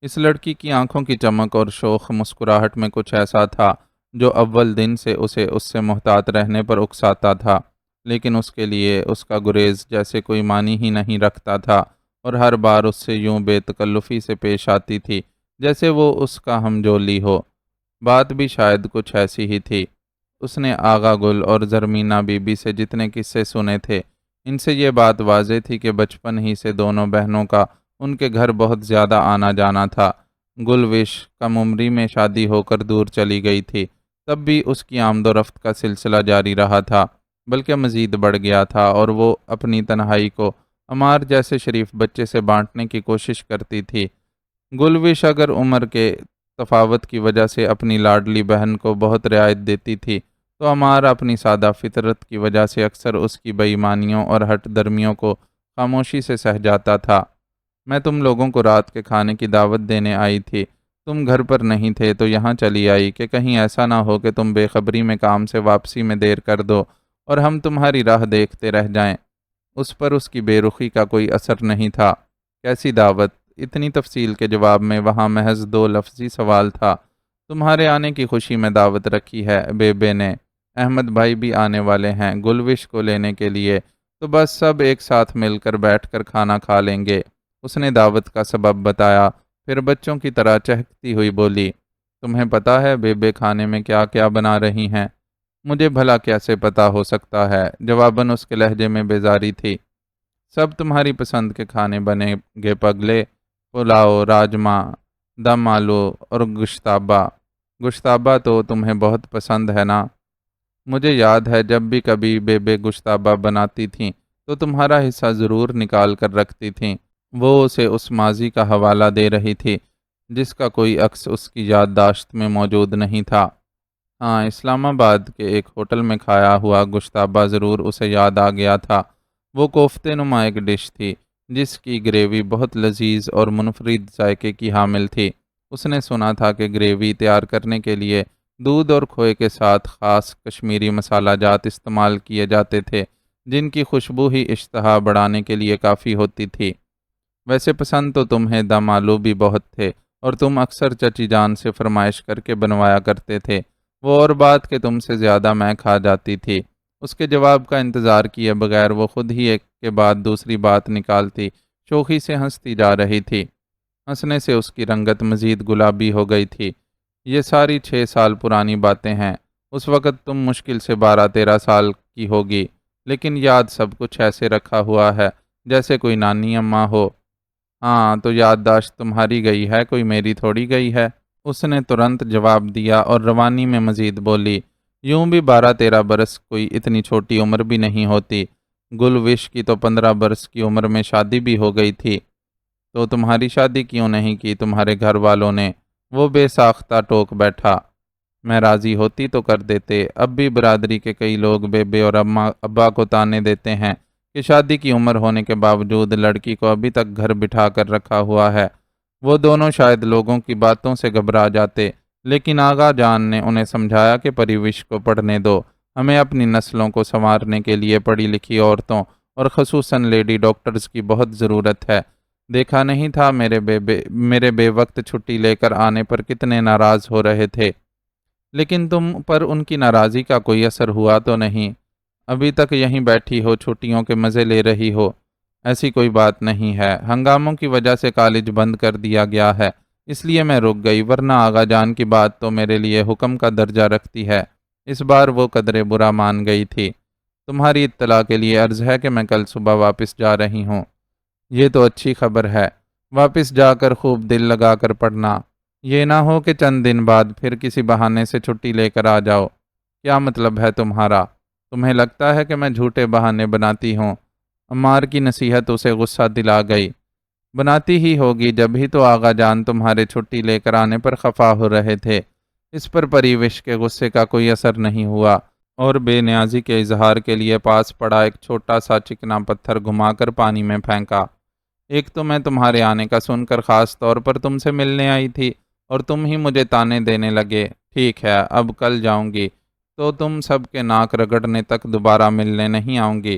اس لڑکی کی آنکھوں کی چمک اور شوخ مسکراہٹ میں کچھ ایسا تھا جو اول دن سے اسے اس سے محتاط رہنے پر اکساتا تھا، لیکن اس کے لیے اس کا گریز جیسے کوئی معنی ہی نہیں رکھتا تھا، اور ہر بار اس سے یوں بے تکلفی سے پیش آتی تھی جیسے وہ اس کا ہمجولی ہو۔ بات بھی شاید کچھ ایسی ہی تھی۔ اس نے آغا گل اور زرمینہ بی بی سے جتنے قصے سنے تھے، ان سے یہ بات واضح تھی کہ بچپن ہی سے دونوں بہنوں کا ان کے گھر بہت زیادہ آنا جانا تھا۔ گلوش کم عمری میں شادی ہو کر دور چلی گئی تھی، تب بھی اس کی آمد و رفت کا سلسلہ جاری رہا تھا، بلکہ مزید بڑھ گیا تھا، اور وہ اپنی تنہائی کو عمار جیسے شریف بچے سے بانٹنے کی کوشش کرتی تھی۔ گلوش اگر عمر کے تفاوت کی وجہ سے اپنی لاڈلی بہن کو بہت رعایت دیتی تھی، تو عمار اپنی سادہ فطرت کی وجہ سے اکثر اس کی بے ایمانیوں اور ہٹ درمیوں کو خاموشی سے سہ جاتا تھا۔ میں تم لوگوں کو رات کے کھانے کی دعوت دینے آئی تھی، تم گھر پر نہیں تھے تو یہاں چلی آئی کہ کہیں ایسا نہ ہو کہ تم بے خبری میں کام سے واپسی میں دیر کر دو اور ہم تمہاری راہ دیکھتے رہ جائیں۔ اس پر اس کی بے رخی کا کوئی اثر نہیں تھا۔ کیسی دعوت؟ اتنی تفصیل کے جواب میں وہاں محض دو لفظی سوال تھا۔ تمہارے آنے کی خوشی میں دعوت رکھی ہے بیبے نے، احمد بھائی بھی آنے والے ہیں گلوش کو لینے کے لیے، تو بس سب ایک ساتھ مل کر بیٹھ کر کھانا کھا لیں گے۔ اس نے دعوت کا سبب بتایا، پھر بچوں کی طرح چہکتی ہوئی بولی، تمہیں پتا ہے بیبے کھانے میں کیا کیا بنا رہی ہیں؟ مجھے بھلا کیسے پتا ہو سکتا ہے؟ جواباً اس کے لہجے میں بیزاری تھی۔ سب تمہاری پسند کے کھانے بنے گے پگلے، پلاؤ، راجمہ، دم آلو اور گشتابہ۔ گشتابہ تو تمہیں بہت پسند ہے نا؟ مجھے یاد ہے جب بھی کبھی بیبے گشتابہ بناتی تھیں تو تمہارا حصہ ضرور نکال کر رکھتی تھیں۔ وہ اسے اس ماضی کا حوالہ دے رہی تھی جس کا کوئی عکس اس کی یادداشت میں موجود نہیں تھا۔ ہاں، اسلام آباد کے ایک ہوٹل میں کھایا ہوا گشتابہ ضرور اسے یاد آ گیا تھا۔ وہ کوفتے نما ایک ڈش تھی جس کی گریوی بہت لذیذ اور منفرد ذائقے کی حامل تھی۔ اس نے سنا تھا کہ گریوی تیار کرنے کے لیے دودھ اور کھوئے کے ساتھ خاص کشمیری مسالہ جات استعمال کیے جاتے تھے جن کی خوشبو ہی اشتہا بڑھانے کے لیے کافی ہوتی تھی۔ ویسے پسند تو تمہیں دم آلو بھی بہت تھے اور تم اکثر چچی جان سے فرمائش کر کے بنوایا کرتے تھے، وہ اور بات کہ تم سے زیادہ میں کھا جاتی تھی۔ اس کے جواب کا انتظار کیے بغیر وہ خود ہی ایک کے بعد دوسری بات نکالتی شوخی سے ہنستی جا رہی تھی۔ ہنسنے سے اس کی رنگت مزید گلابی ہو گئی تھی۔ یہ ساری 6 سال پرانی باتیں ہیں، اس وقت تم مشکل سے 12-13 سال کی ہوگی، لیکن یاد سب کچھ ایسے رکھا ہوا ہے جیسے کوئی نانی اماں ہو۔ ہاں، تو یادداشت تمہاری گئی ہے، کوئی میری تھوڑی گئی ہے۔ اس نے ترنت جواب دیا اور روانی میں مزید بولی، یوں بھی 12-13 برس کوئی اتنی چھوٹی عمر بھی نہیں ہوتی۔ گلوش کی تو 15 برس کی عمر میں شادی بھی ہو گئی تھی۔ تو تمہاری شادی کیوں نہیں کی تمہارے گھر والوں نے؟ وہ بے ساختہ ٹوک بیٹھا۔ میں راضی ہوتی تو کر دیتے۔ اب بھی برادری کے کئی لوگ بیبے اور ابا کو تانے دیتے ہیں کہ شادی کی عمر ہونے کے باوجود لڑکی کو ابھی تک گھر بٹھا کر رکھا ہوا ہے۔ وہ دونوں شاید لوگوں کی باتوں سے گھبرا جاتے، لیکن آغا جان نے انہیں سمجھایا کہ پریوش کو پڑھنے دو، ہمیں اپنی نسلوں کو سنوارنے کے لیے پڑھی لکھی عورتوں اور خصوصاً لیڈی ڈاکٹرز کی بہت ضرورت ہے۔ دیکھا نہیں تھا میرے بے وقت چھٹی لے کر آنے پر کتنے ناراض ہو رہے تھے، لیکن تم پر ان کی ناراضی کا کوئی اثر ہوا تو نہیں؟ ابھی تک یہیں بیٹھی ہو، چھٹیوں کے مزے لے رہی ہو؟ ایسی کوئی بات نہیں ہے، ہنگاموں کی وجہ سے کالج بند کر دیا گیا ہے، اس لیے میں رک گئی، ورنہ آغا جان کی بات تو میرے لیے حکم کا درجہ رکھتی ہے۔ اس بار وہ قدرے برا مان گئی تھی۔ تمہاری اطلاع کے لیے عرض ہے کہ میں کل صبح واپس جا رہی ہوں۔ یہ تو اچھی خبر ہے، واپس جا کر خوب دل لگا کر پڑھنا، یہ نہ ہو کہ چند دن بعد پھر کسی بہانے سے چھٹی لے کر آ جاؤ۔ کیا مطلب ہے تمہارا؟ تمہیں لگتا ہے کہ میں جھوٹے بہانے بناتی ہوں؟ عمار کی نصیحت اسے غصہ دلا گئی۔ بناتی ہی ہوگی، جب ہی تو آغا جان تمہارے چھٹی لے کر آنے پر خفا ہو رہے تھے۔ اس پر پریوش کے غصے کا کوئی اثر نہیں ہوا اور بے نیازی کے اظہار کے لیے پاس پڑا ایک چھوٹا سا چکنا پتھر گھما کر پانی میں پھینکا۔ ایک تو میں تمہارے آنے کا سن کر خاص طور پر تم سے ملنے آئی تھی اور تم ہی مجھے تانے دینے لگے۔ ٹھیک ہے، اب کل جاؤں گی تو تم سب کے ناک رگڑنے تک دوبارہ ملنے نہیں آؤں گی۔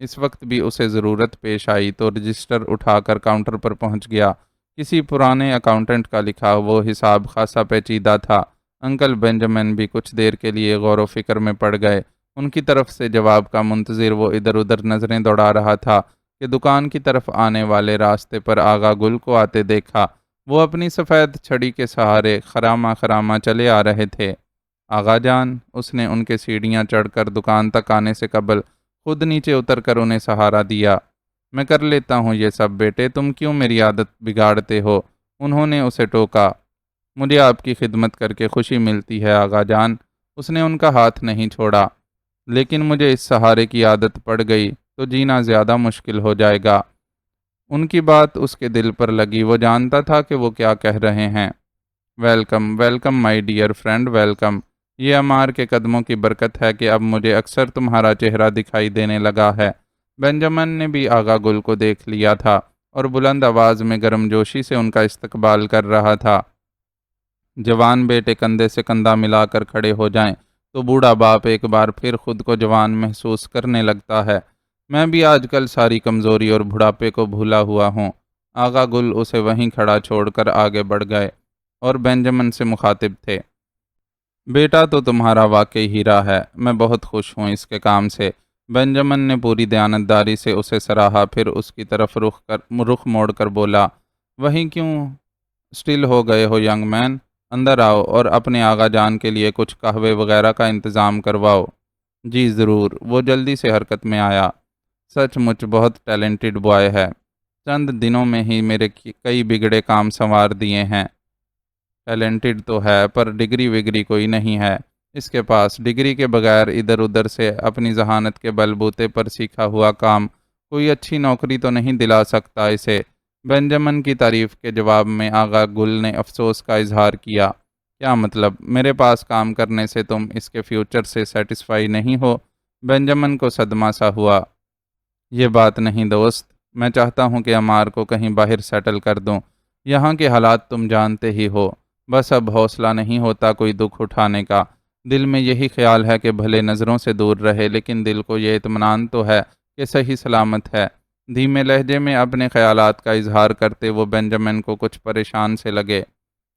اس وقت بھی اسے ضرورت پیش آئی تو رجسٹر اٹھا کر کاؤنٹر پر پہنچ گیا۔ کسی پرانے اکاؤنٹنٹ کا لکھا وہ حساب خاصا پیچیدہ تھا۔ انکل بینجامن بھی کچھ دیر کے لیے غور و فکر میں پڑ گئے۔ ان کی طرف سے جواب کا منتظر وہ ادھر ادھر نظریں دوڑا رہا تھا کہ دکان کی طرف آنے والے راستے پر آغا گل کو آتے دیکھا۔ وہ اپنی سفید چھڑی کے سہارے خراما خراما چلے آ رہے تھے۔ آغا جان، اس نے ان کے سیڑھیاں چڑھ کر دکان تک آنے سے قبل خود نیچے اتر کر انہیں سہارا دیا۔ میں کر لیتا ہوں یہ سب بیٹے، تم کیوں میری عادت بگاڑتے ہو؟ انہوں نے اسے ٹوکا۔ مجھے آپ کی خدمت کر کے خوشی ملتی ہے آغا جان۔ اس نے ان کا ہاتھ نہیں چھوڑا۔ لیکن مجھے اس سہارے کی عادت پڑ گئی تو جینا زیادہ مشکل ہو جائے گا۔ ان کی بات اس کے دل پر لگی۔ وہ جانتا تھا کہ وہ کیا کہہ رہے ہیں۔ Welcome welcome my dear friend, welcome. یہ عمار کے قدموں کی برکت ہے کہ اب مجھے اکثر تمہارا چہرہ دکھائی دینے لگا ہے۔ بینجامن نے بھی آغا گل کو دیکھ لیا تھا اور بلند آواز میں گرمجوشی سے ان کا استقبال کر رہا تھا۔ جوان بیٹے کندھے سے کندھا ملا کر کھڑے ہو جائیں تو بوڑھا باپ ایک بار پھر خود کو جوان محسوس کرنے لگتا ہے۔ میں بھی آج کل ساری کمزوری اور بڑھاپے کو بھولا ہوا ہوں۔ آغا گل اسے وہیں کھڑا چھوڑ کر آگے بڑھ گئے اور بینجامن سے مخاطب تھے۔ بیٹا تو تمہارا واقعی ہیرا ہے، میں بہت خوش ہوں اس کے کام سے۔ بینجامن نے پوری دیانتداری سے اسے سراہا، پھر اس کی طرف رخ موڑ کر بولا، وہیں کیوں اسٹل ہو گئے ہو ینگ مین؟ اندر آؤ اور اپنے آغا جان کے لیے کچھ قہوے وغیرہ کا انتظام کرواؤ۔ جی ضرور، وہ جلدی سے حرکت میں آیا۔ سچ مچ بہت ٹیلنٹڈ بوائے ہے، چند دنوں میں ہی میرے کئی بگڑے کام سنوار دیے ہیں۔ ٹیلنٹڈ تو ہے پر ڈگری وگری کوئی نہیں ہے اس کے پاس۔ ڈگری کے بغیر ادھر ادھر سے اپنی ذہانت کے بل بوتے پر سیکھا ہوا کام کوئی اچھی نوکری تو نہیں دلا سکتا اسے۔ بینجامن کی تعریف کے جواب میں آغا گل نے افسوس کا اظہار کیا۔ کیا مطلب؟ میرے پاس کام کرنے سے تم اس کے فیوچر سے سیٹسفائی نہیں ہو؟ بینجامن کو صدمہ سا ہوا۔ یہ بات نہیں دوست، میں چاہتا ہوں کہ عمار کو کہیں باہر سیٹل کر دوں۔ یہاں کے حالات تم جانتے ہی ہو، بس اب حوصلہ نہیں ہوتا کوئی دکھ اٹھانے کا۔ دل میں یہی خیال ہے کہ بھلے نظروں سے دور رہے لیکن دل کو یہ اطمینان تو ہے کہ صحیح سلامت ہے۔ دھیمے لہجے میں اپنے خیالات کا اظہار کرتے وہ بینجامن کو کچھ پریشان سے لگے۔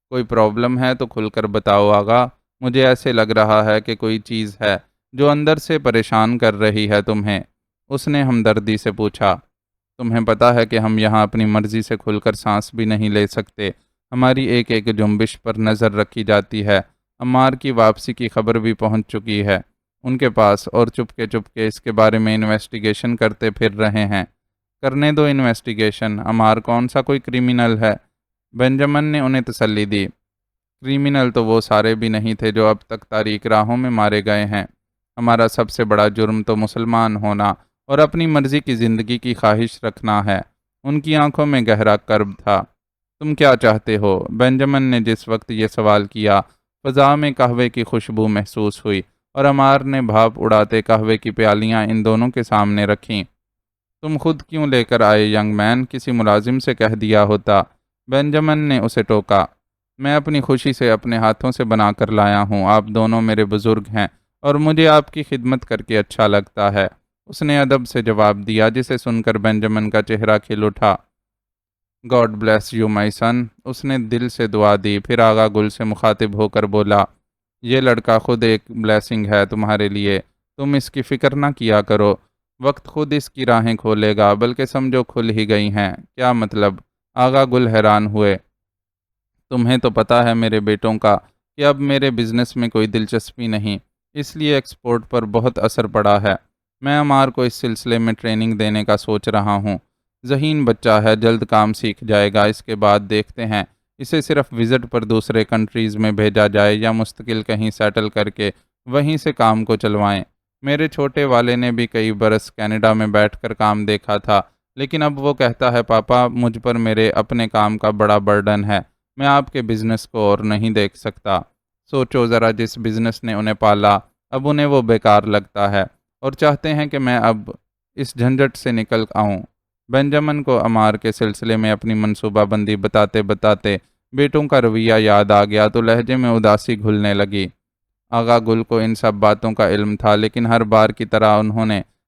کوئی پرابلم ہے تو کھل کر بتاؤ آغا، مجھے ایسے لگ رہا ہے کہ کوئی چیز ہے جو اندر سے پریشان کر رہی ہے تمہیں۔ اس نے ہمدردی سے پوچھا۔ تمہیں پتہ ہے کہ ہم یہاں اپنی مرضی سے کھل کر سانس بھی نہیں لے سکتے، ہماری ایک ایک جنبش پر نظر رکھی جاتی ہے۔ عمار کی واپسی کی خبر بھی پہنچ چکی ہے ان کے پاس اور چپکے اس کے بارے میں انویسٹیگیشن کرتے پھر رہے ہیں۔ کرنے دو انویسٹیگیشن، عمار کون سا کوئی کرمینل ہے؟ بینجامن نے انہیں تسلی دی۔ کرمینل تو وہ سارے بھی نہیں تھے جو اب تک تاریک راہوں میں مارے گئے ہیں۔ ہمارا سب سے بڑا جرم تو مسلمان ہونا اور اپنی مرضی کی زندگی کی خواہش رکھنا ہے۔ ان کی آنکھوں میں گہرا کرب تھا۔ تم کیا چاہتے ہو؟ بینجامن نے جس وقت یہ سوال کیا فضا میں قہوے کی خوشبو محسوس ہوئی اور عمار نے بھاپ اڑاتے قہوے کی پیالیاں ان دونوں کے سامنے رکھیں۔ تم خود کیوں لے کر آئے ینگ مین؟ کسی ملازم سے کہہ دیا ہوتا۔ بینجامن نے اسے ٹوکا۔ میں اپنی خوشی سے اپنے ہاتھوں سے بنا کر لایا ہوں، آپ دونوں میرے بزرگ ہیں اور مجھے آپ کی خدمت کر کے اچھا لگتا ہے، اس نے ادب سے جواب دیا جسے سن کر بینجامن کا چہرہ کھل اٹھا۔ گاڈ بلیس یو مائی سن، اس نے دل سے دعا دی، پھر آغا گل سے مخاطب ہو کر بولا، یہ لڑکا خود ایک بلیسنگ ہے تمہارے لیے، تم اس کی فکر نہ کیا کرو، وقت خود اس کی راہیں کھولے گا، بلکہ سمجھو کھل ہی گئی ہیں۔ کیا مطلب؟ آغا گل حیران ہوئے۔ تمہیں تو پتہ ہے میرے بیٹوں کا کہ اب میرے بزنس میں کوئی دلچسپی نہیں، اس لیے ایکسپورٹ پر بہت اثر پڑا ہے۔ میں عمار کو اس سلسلے میں ٹریننگ دینے کا سوچ رہا ہوں۔ ذہین بچہ ہے، جلد کام سیکھ جائے گا، اس کے بعد دیکھتے ہیں اسے صرف وزٹ پر دوسرے کنٹریز میں بھیجا جائے یا مستقل کہیں سیٹل کر کے وہیں سے کام کو چلوائیں۔ میرے چھوٹے والے نے بھی کئی برس کینیڈا میں بیٹھ کر کام دیکھا تھا، لیکن اب وہ کہتا ہے پاپا مجھ پر میرے اپنے کام کا بڑا برڈن ہے، میں آپ کے بزنس کو اور نہیں دیکھ سکتا۔ سوچو ذرا، جس بزنس نے انہیں پالا اب انہیں وہ بیکار لگتا ہے اور چاہتے ہیں کہ میں اب اس جھنجٹ سے نکل آؤں۔ بینجامن کو عمار کے سلسلے میں اپنی منصوبہ بندی بتاتے بتاتے بیٹوں کا رویہ یاد آ گیا تو لہجے میں اداسی گھلنے لگی۔ آغا گل کو ان سب باتوں کا علم تھا، لیکن ہر بار کی طرح انہوں نے